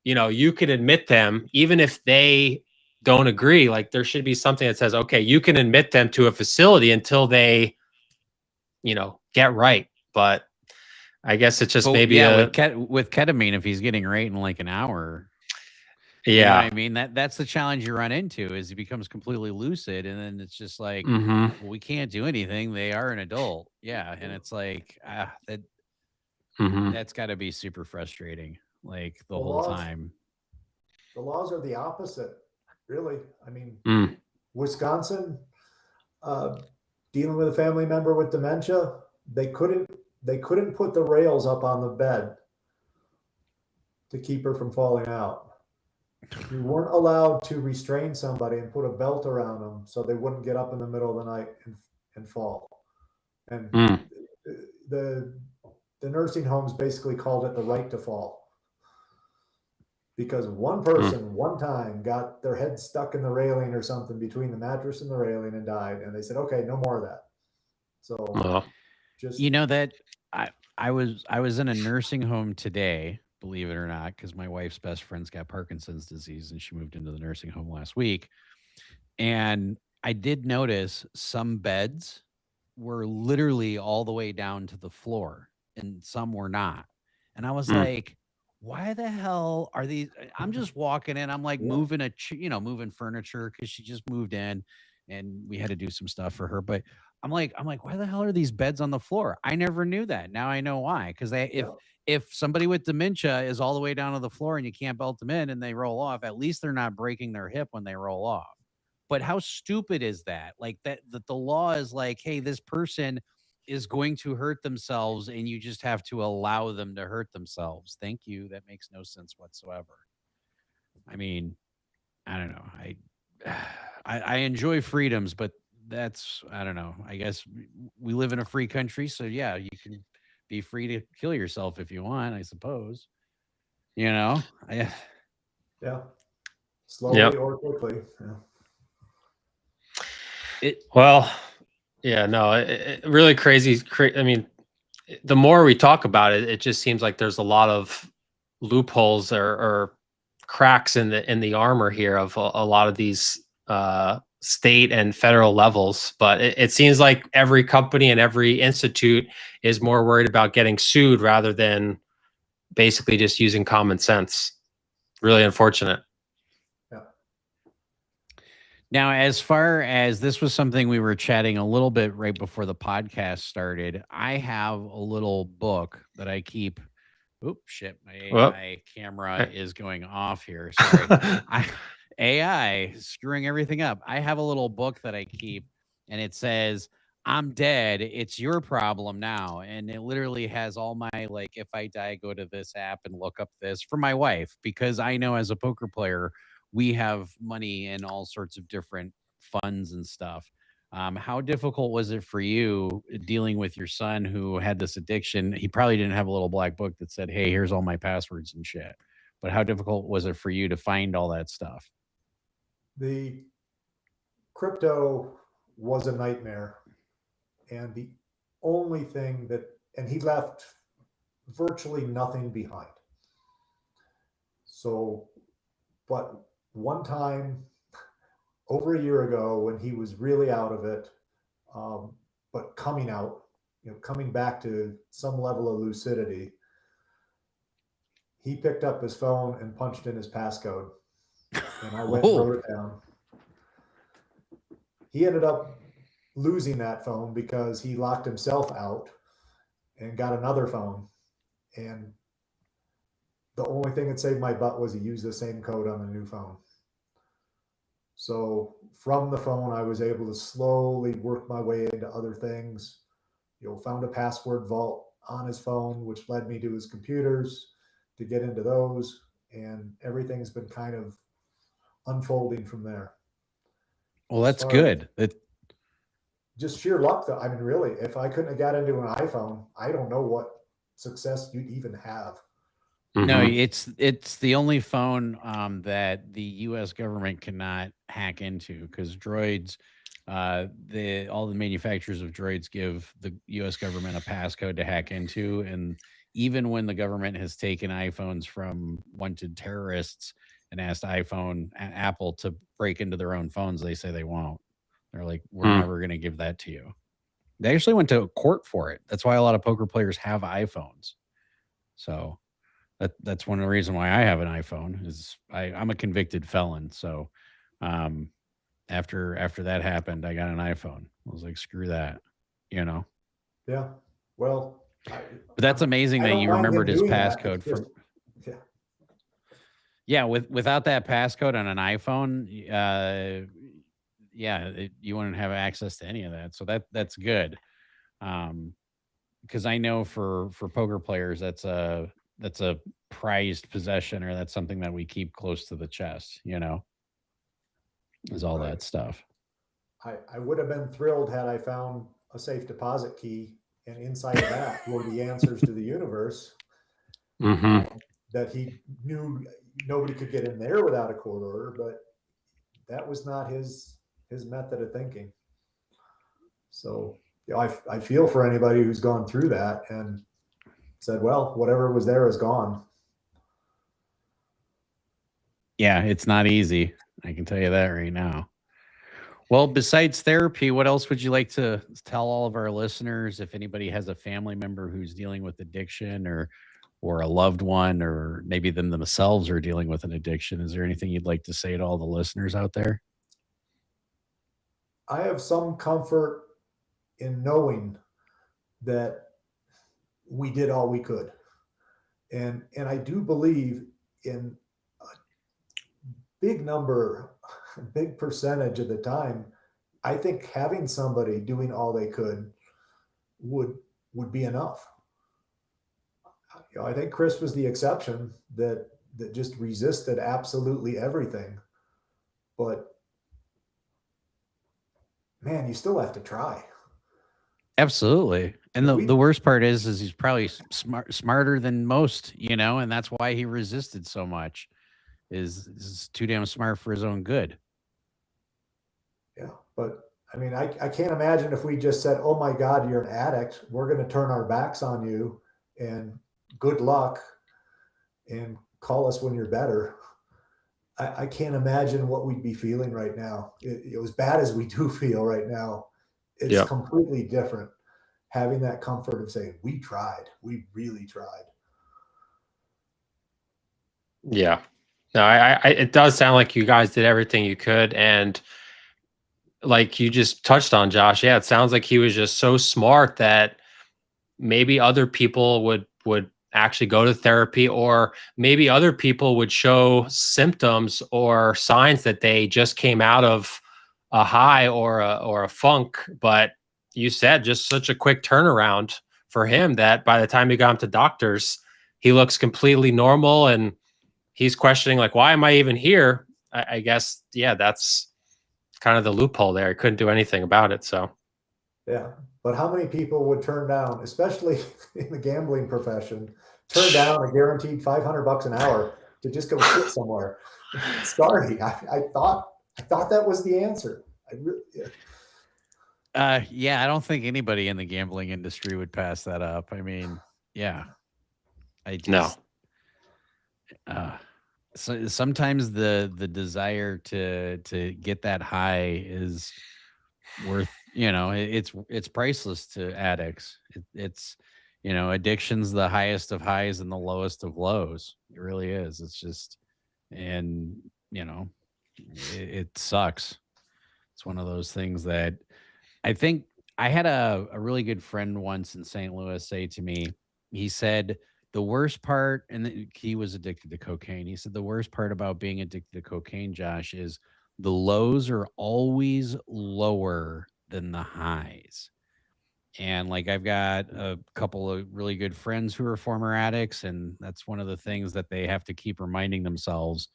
you can admit them, even if they don't agree. Like, there should be something that says, okay, you can admit them to a facility until they, get right. But I guess it's just maybe with ketamine, if he's getting right in like an hour. Yeah. You know what I mean? That's the challenge you run into, is he becomes completely lucid, and then it's just like, well, we can't do anything. They are an adult. Yeah. And it's like, that's got to be super frustrating, like the whole time. The laws are the opposite, really. I mean, Wisconsin, dealing with a family member with dementia, they couldn't put the rails up on the bed to keep her from falling out. You weren't allowed to restrain somebody and put a belt around them so they wouldn't get up in the middle of the night and fall. And the nursing homes basically called it the right to fall, because one person one time got their head stuck in the railing or something between the mattress and the railing and died. And they said, okay, no more of that. So just, that I was in a nursing home today, believe it or not, because my wife's best friend's got Parkinson's disease and she moved into the nursing home last week. And I did notice some beds were literally all the way down to the floor and some were not. And I was like, why the hell are these? I'm just walking in. I'm like moving moving furniture, because she just moved in and we had to do some stuff for her. But I'm like, why the hell are these beds on the floor? I never knew that. Now I know why. Because if somebody with dementia is all the way down to the floor and you can't belt them in and they roll off, at least they're not breaking their hip when they roll off. But how stupid is that? Like that the law is like, hey, this person is going to hurt themselves and you just have to allow them to hurt themselves. Thank you. That makes no sense whatsoever. I mean, I don't know. I enjoy freedoms, but that's, I don't know. I guess we live in a free country, so yeah, you can be free to kill yourself if you want, I suppose. Yeah. Slowly or quickly. Really crazy. I mean, the more we talk about it, it just seems like there's a lot of loopholes or cracks in the armor here of a lot of these state and federal levels. But it seems like every company and every institute is more worried about getting sued rather than basically just using common sense. Really unfortunate. Now, as far as this was something we were chatting a little bit right before the podcast started, I have a little book that I keep. Oops, shit. My AI camera is going off here. Sorry. AI screwing everything up. I have a little book that I keep, and it says, I'm dead. It's your problem now. And it literally has all my, like, if I die, go to this app and look up this for my wife, because I know as a poker player, we have money in all sorts of different funds and stuff. How difficult was it for you dealing with your son who had this addiction? He probably didn't have a little black book that said, "Hey, here's all my passwords and shit." But how difficult was it for you to find all that stuff? The crypto was a nightmare. And the only thing and he left virtually nothing behind. So, but one time over a year ago when he was really out of it, but coming out, coming back to some level of lucidity, he picked up his phone and punched in his passcode. And I went and wrote it down. He ended up losing that phone because he locked himself out and got another phone. And the only thing that saved my butt was he used the same code on the new phone. So from the phone, I was able to slowly work my way into other things. Found a password vault on his phone, which led me to his computers to get into those. And everything's been kind of unfolding from there. Well, that's good. Just sheer luck, though. I mean, really, if I couldn't have got into an iPhone, I don't know what success you'd even have. No, it's the only phone that the U.S. government cannot hack into, because droids, all the manufacturers of droids give the U.S. government a passcode to hack into, and even when the government has taken iPhones from wanted terrorists and asked Apple to break into their own phones, they say they won't. They're like, we're never going to give that to you. They actually went to court for it. That's why a lot of poker players have iPhones. So that's one of the reasons why I have an iPhone is I'm a convicted felon. So after that happened, I got an iPhone. I was like, screw that, Yeah. Well, but that's amazing that you remembered his passcode from. Yeah, without that passcode on an iPhone, you wouldn't have access to any of that. So that's good. Because I know for poker players, that's a prized possession, or that's something that we keep close to the chest, is all that stuff. I would have been thrilled had I found a safe deposit key, and inside of that were the answers to the universe that he knew nobody could get in there without a court order, but that was not his method of thinking. So I feel for anybody who's gone through that and said, well, whatever was there is gone. Yeah, it's not easy. I can tell you that right now. Well, besides therapy, what else would you like to tell all of our listeners? If anybody has a family member who's dealing with addiction, or a loved one, or maybe them themselves are dealing with an addiction, is there anything you'd like to say to all the listeners out there? I have some comfort in knowing that we did all we could. And I do believe in a big percentage of the time, I think having somebody doing all they could would be enough. I think Chris was the exception that just resisted absolutely everything. But man, you still have to try. Absolutely. And the worst part is he's probably smarter than most, and that's why he resisted so much. Is too damn smart for his own good. Yeah, but I mean, I can't imagine if we just said, oh my God, you're an addict, we're going to turn our backs on you and good luck and call us when you're better. I can't imagine what we'd be feeling right now. As bad as we do feel right now, it's completely different. Having that comfort of saying, we really tried. Yeah. No, it does sound like you guys did everything you could. And like you just touched on, Josh, it sounds like he was just so smart that maybe other people would actually go to therapy, or maybe other people would show symptoms or signs that they just came out of a high or a funk. But you said just such a quick turnaround for him that by the time he got him to doctors, he looks completely normal, and he's questioning, like, why am I even here? I guess, that's kind of the loophole there. He couldn't do anything about it. So yeah, but how many people would turn down, especially in the gambling profession, turn down a guaranteed $500 an hour to just go sit somewhere? Sorry, I thought that was the answer. Yeah, I don't think anybody in the gambling industry would pass that up. I mean, yeah, I just so sometimes the desire to get that high is worth, it's priceless to addicts. It's addiction's the highest of highs and the lowest of lows. It really is. It's just, and it sucks. It's one of those things that I think I had a really good friend once in St. Louis say to me, he said, the worst part, and he was addicted to cocaine. He said, the worst part about being addicted to cocaine, Josh, is the lows are always lower than the highs. And like, I've got a couple of really good friends who are former addicts, and that's one of the things that they have to keep reminding themselves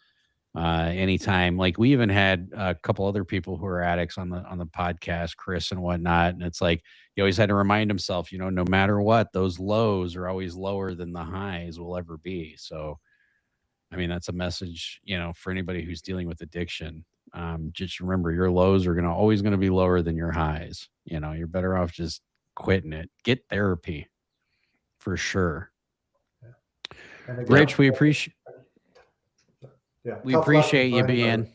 anytime. Like, we even had a couple other people who are addicts on the podcast, Chris and whatnot, and it's like he always had to remind himself, no matter what, those lows are always lower than the highs will ever be. So I mean, that's a message, for anybody who's dealing with addiction. Just remember, your lows are always going to be lower than your highs. You're better off just quitting it. Get therapy for sure. Again, Rich, we appreciate you being.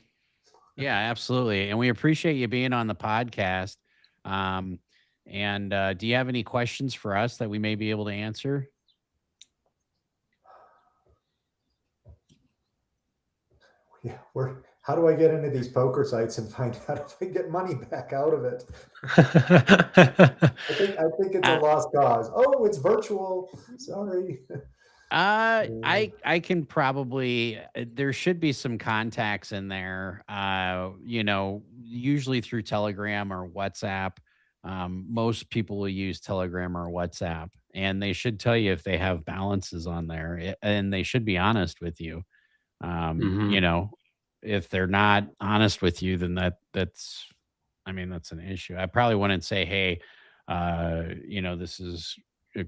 Yeah, absolutely. And we appreciate you being on the podcast. And do you have any questions for us that we may be able to answer? Yeah, how do I get into these poker sites and find out if I get money back out of it? I think it's a lost cause. Oh, it's virtual. Sorry. I can probably, there should be some contacts in there, usually through Telegram or WhatsApp. Most people will use Telegram or WhatsApp, and they should tell you if they have balances on there, and they should be honest with you. If they're not honest with you, then that's an issue. I probably wouldn't say, hey, this is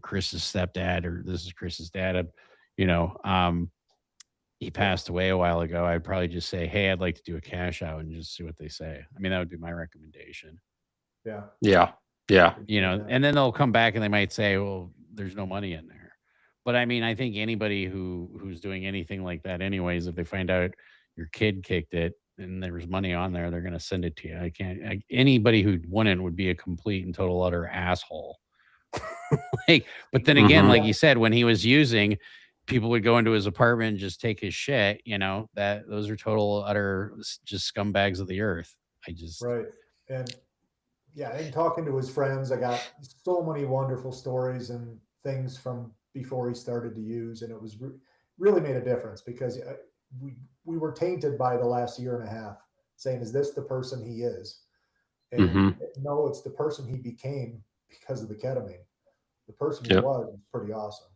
Chris's stepdad, or this is Chris's dad. He passed away a while ago. I'd probably just say, hey, I'd like to do a cash out and just see what they say. That would be my recommendation. Yeah. And then they'll come back and they might say, well, there's no money in there. But I think anybody who's doing anything like that anyways, if they find out your kid kicked it and there was money on there, they're going to send it to you. Anybody who wouldn't would be a complete and total utter asshole. But then again, like you said, when he was using, people would go into his apartment and just take his shit, that those are total utter just scumbags of the earth. Right. And yeah, in talking to his friends, I got so many wonderful stories and things from before he started to use, and it was really made a difference, because we were tainted by the last year and a half saying, is this the person he is? And no, it's the person he became because of the ketamine. The person he was pretty awesome.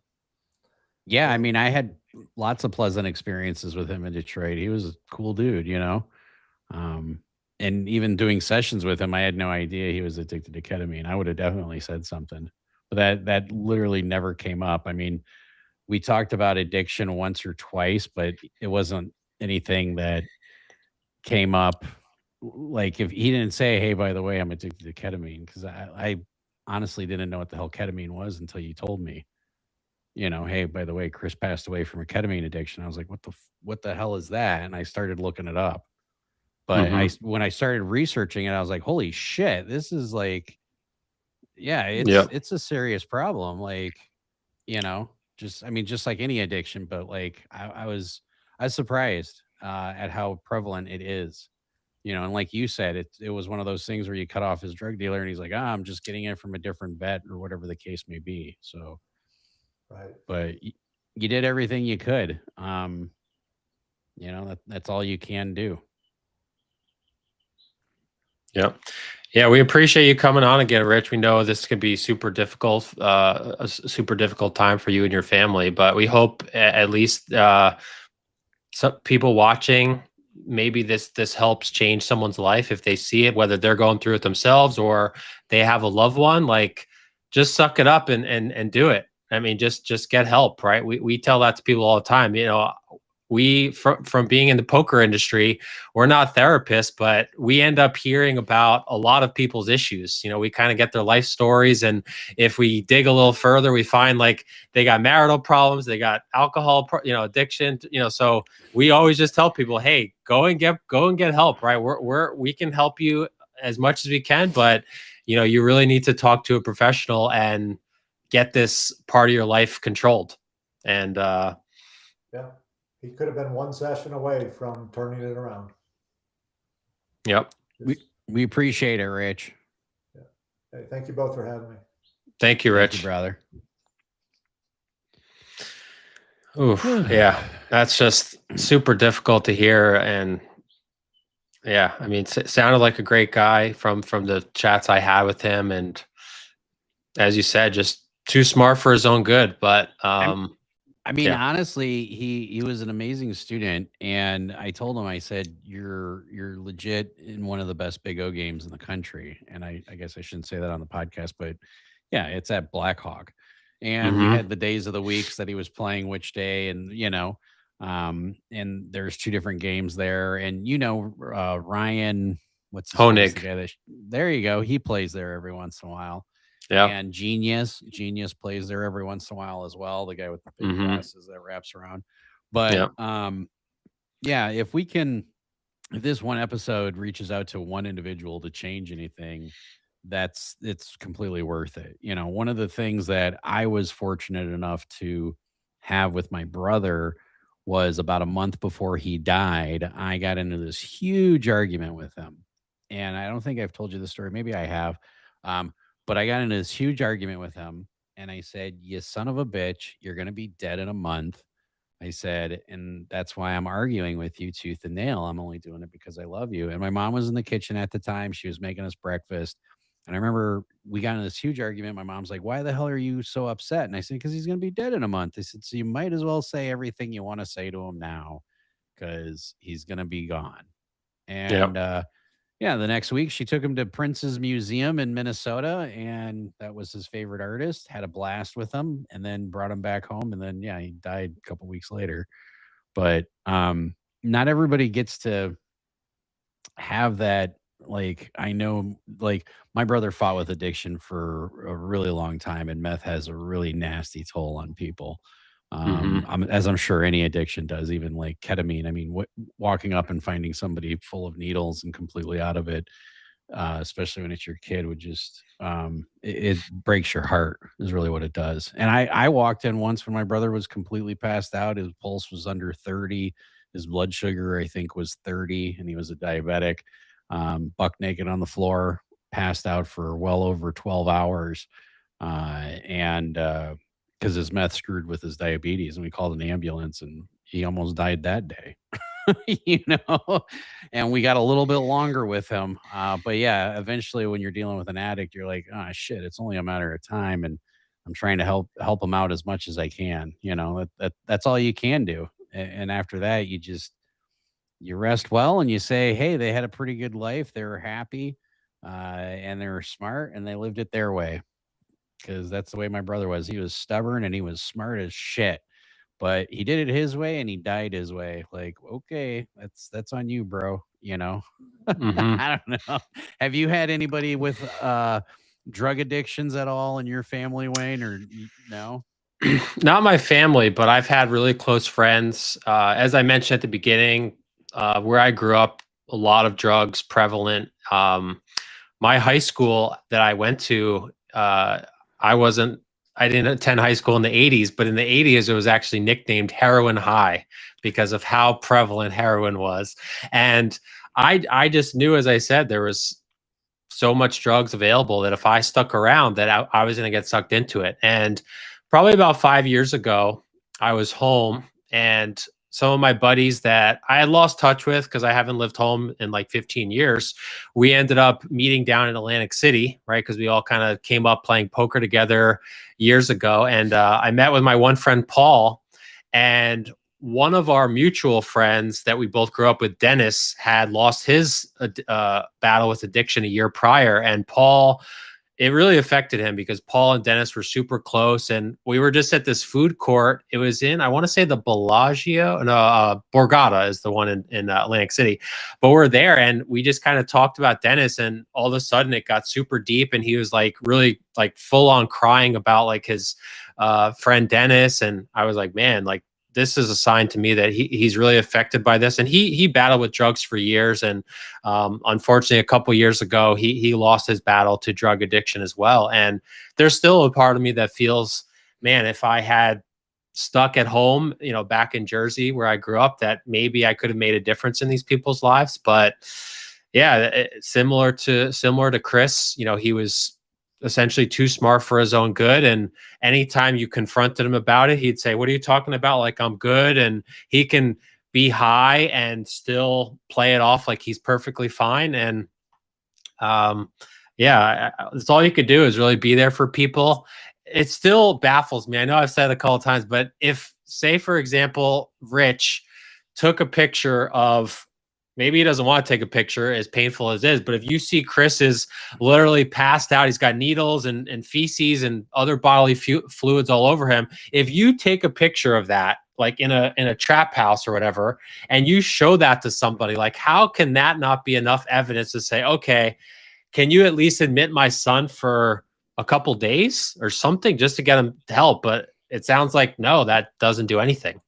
Yeah, I had lots of pleasant experiences with him in Detroit. He was a cool dude, and even doing sessions with him, I had no idea he was addicted to ketamine. I would have definitely said something, but that literally never came up. We talked about addiction once or twice, but it wasn't anything that came up. Like, if he didn't say, hey, by the way, I'm addicted to ketamine, because I honestly didn't know what the hell ketamine was until you told me, hey, by the way, Chris passed away from a ketamine addiction. I was like, what the hell is that? And I started looking it up. But when I started researching it, I was like, holy shit, this is like, it's a serious problem. Like, just like any addiction, but like I was surprised at how prevalent it is. And like you said, it was one of those things where you cut off his drug dealer and he's like, I'm just getting it from a different vet, or whatever the case may be. So, right. But you did everything you could. That's all you can do. Yeah. Yeah. We appreciate you coming on again, Rich. We know this could be super difficult, a super difficult time for you and your family, but we hope at least some people watching maybe this helps change someone's life if they see it, whether they're going through it themselves or they have a loved one. Like, just suck it up and do it. I mean, just get help, right? We tell that to people all the time. You know, we from being in the poker industry, we're not therapists, but we end up hearing about a lot of people's issues. You know, we kind of get their life stories, and if we dig a little further, we find like they got marital problems, they got alcohol, addiction. You know, so we always just tell people, hey, go and get help, right? We can help you as much as we can, but you know, you really need to talk to a professional and get this part of your life controlled. And yeah, he could have been one session away from turning it around. Yep. We appreciate it, Rich. Yeah. Hey, thank you both for having me. Thank you, Rich. Thank you, brother. Oof. Yeah, that's just super difficult to hear. And yeah, I mean, it sounded like a great guy from the chats I had with him. And as you said, just too smart for his own good. But I mean, honestly, he was an amazing student, and I told him, I said, you're legit in one of the best Big O games in the country. And I guess I shouldn't say that on the podcast, but yeah, it's at Blackhawk. And we had the days of the weeks that he was playing which day, and and there's 2 different games there. And Ryan, what's his Honig. The guy there you go. He plays there every once in a while. Yeah. And Genius plays there every once in a while as well. The guy with the big glasses that wraps around. But if this one episode reaches out to one individual to change anything, it's completely worth it. You know, one of the things that I was fortunate enough to have with my brother was about a month before he died, I got into this huge argument with him. And I don't think I've told you the story. Maybe I have. But I got into this huge argument with him, and I said, you son of a bitch, you're going to be dead in a month. I said, and that's why I'm arguing with you tooth and nail. I'm only doing it because I love you. And my mom was in the kitchen at the time. She was making us breakfast. And I remember we got into this huge argument. My mom's like, why the hell are you so upset? And I said, because he's going to be dead in a month. I said, so you might as well say everything you want to say to him now, because he's going to be gone. And, yeah, the next week she took him to Prince's Museum in Minnesota, and that was his favorite artist. Had a blast with him, and then brought him back home. And then, yeah, he died a couple weeks later. But not everybody gets to have that. Like, I know, like, my brother fought with addiction for a really long time, and meth has a really nasty toll on people. As I'm sure any addiction does, even like ketamine. I mean, walking up and finding somebody full of needles and completely out of it, especially when it's your kid, would just it breaks your heart, is really what it does. And I walked in once when my brother was completely passed out. His pulse was under 30. His blood sugar, I think, was 30, and he was a diabetic. Buck naked on the floor, passed out for well over 12 hours. Because his meth screwed with his diabetes, and we called an ambulance, and he almost died that day. And we got a little bit longer with him. But yeah, eventually when you're dealing with an addict, you're like, oh shit, it's only a matter of time. And I'm trying to help him out as much as I can. That's all you can do. And after that, you rest well, and you say, hey, they had a pretty good life. They were happy, and they were smart, and they lived it their way. Because that's the way my brother was. He was stubborn, and he was smart as shit, but he did it his way, and he died his way. Like, okay, that's on you, bro. I don't know. Have you had anybody with drug addictions at all in your family, Wayne, or no? Not my family, but I've had really close friends. As I mentioned at the beginning, where I grew up, a lot of drugs prevalent. My high school that I went to, I didn't attend high school in the 80s, but in the 80s, it was actually nicknamed Heroin High because of how prevalent heroin was. And I just knew, as I said, there was so much drugs available that if I stuck around, that I was going to get sucked into it. And probably about 5 years ago, I was home, and some of my buddies that I had lost touch with because I haven't lived home in like 15 years, we ended up meeting down in Atlantic City, right? Because we all kind of came up playing poker together years ago. And I met with my one friend, Paul, and one of our mutual friends that we both grew up with, Dennis, had lost his battle with addiction a year prior. And Paul, it really affected him because Paul and Dennis were super close. And we were just at this food court. It was in, I want to say the Bellagio, no, Borgata is the one in Atlantic City. But we're there and we just kind of talked about Dennis, and all of a sudden it got super deep. And he was like really like full on crying about like his friend Dennis. And I was like, man, like, this is a sign to me that he's really affected by this. And he battled with drugs for years. And unfortunately, a couple years ago, he lost his battle to drug addiction as well. And there's still a part of me that feels, man, if I had stuck at home, you know, back in Jersey where I grew up, that maybe I could have made a difference in these people's lives. But yeah, similar to Chris, you know, he was essentially too smart for his own good. And anytime you confronted him about it, he'd say, "What are you talking about? Like, I'm good." And he can be high and still play it off like he's perfectly fine. And yeah, it's all you could do is really be there for people. It still baffles me. I know I've said it a couple of times, but if, say, for example, Rich took a picture of, maybe he doesn't want to take a picture, as painful as it is, but if you see Chris is literally passed out, he's got needles and feces and other bodily fluids all over him. If you take a picture of that, like in a trap house or whatever, and you show that to somebody, like, how can that not be enough evidence to say, okay, can you at least admit my son for a couple days or something just to get him help? But it sounds like, no, that doesn't do anything.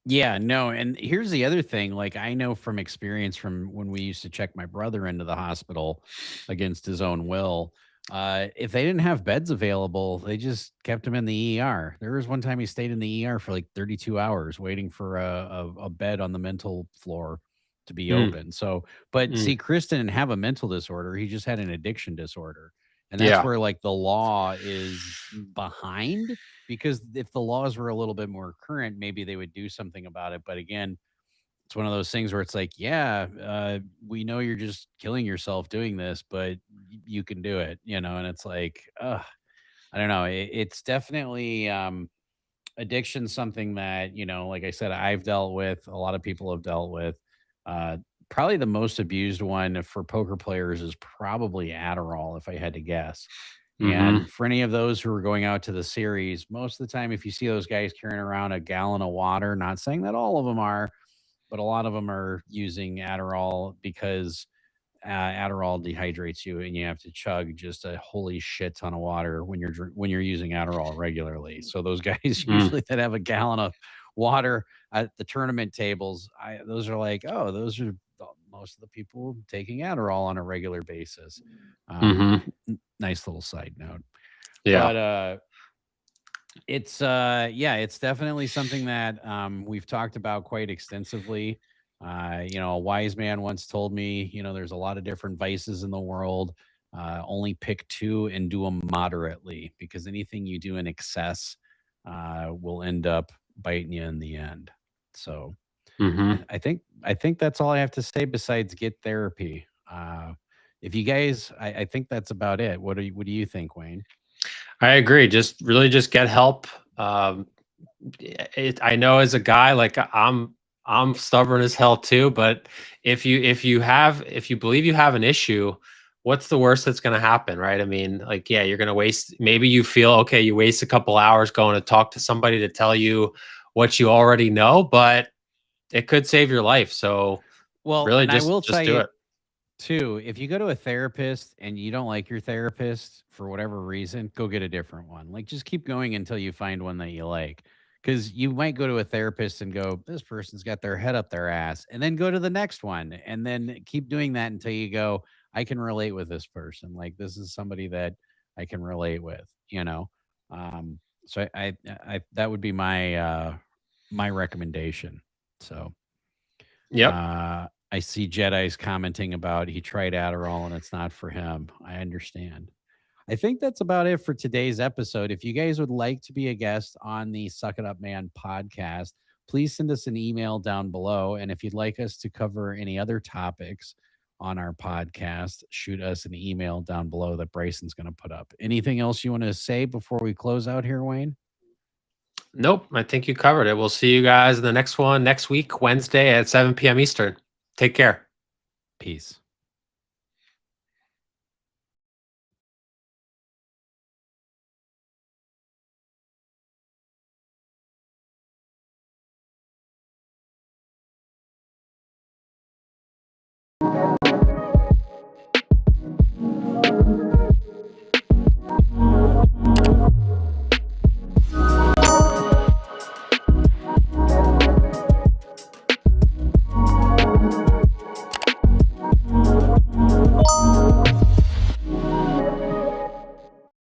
Yeah, no. And here's the other thing. Like, I know from experience from when we used to check my brother into the hospital against his own will, if they didn't have beds available, they just kept him in the ER. There was one time he stayed in the ER for like 32 hours waiting for a bed on the mental floor to be open. So, but see, Chris didn't have a mental disorder. He just had an addiction disorder. And that's where like the law is behind, because if the laws were a little bit more current, maybe they would do something about it. But again, it's one of those things where it's like, yeah, we know you're just killing yourself doing this, but you can do it, you know? And it's like, I don't know. It's definitely addiction, something that, you know, like I said, I've dealt with, a lot of people have dealt with. Probably the most abused one for poker players is probably Adderall, if I had to guess. And for any of those who are going out to the series, most of the time, if you see those guys carrying around a gallon of water, not saying that all of them are, but a lot of them are using Adderall because Adderall dehydrates you, and you have to chug just a holy shit ton of water when you're using Adderall regularly. So those guys usually that have a gallon of water at the tournament tables, those are like, oh, those are most of the people taking Adderall on a regular basis. Nice little side note. Yeah. But it's it's definitely something that we've talked about quite extensively. You know, a wise man once told me, you know, there's a lot of different vices in the world. Only pick two and do them moderately, because anything you do in excess will end up biting you in the end. So I think that's all I have to say besides get therapy. If you guys, I think that's about it. What do you think, Wayne? I agree. Just really just get help. I know as a guy, like I'm stubborn as hell too, but if you believe you have an issue, what's the worst that's going to happen, right? I mean, like, yeah, you're going to waste, maybe you feel, okay, you waste a couple hours going to talk to somebody to tell you what you already know, but it could save your life. So well, really I will just tell do you it. too, if you go to a therapist and you don't like your therapist for whatever reason, go get a different one. Like, just keep going until you find one that you like. Because you might go to a therapist and go, this person's got their head up their ass, and then go to the next one, and then keep doing that until you go, I can relate with this person. Like, this is somebody that I can relate with, you know? So I that would be my my recommendation. So Yep. I see Jedi's commenting about he tried Adderall and it's not for him. I understand. I think that's about it for today's episode. If you guys would like to be a guest on the Suck It Up Man podcast, please send us an email down below. And if you'd like us to cover any other topics on our podcast, shoot us an email down below that Bryson's going to put up. Anything else you want to say before we close out here, Wayne? Nope, I think you covered it. We'll see you guys in the next one next week, Wednesday at 7 p.m. Eastern. Take care. Peace.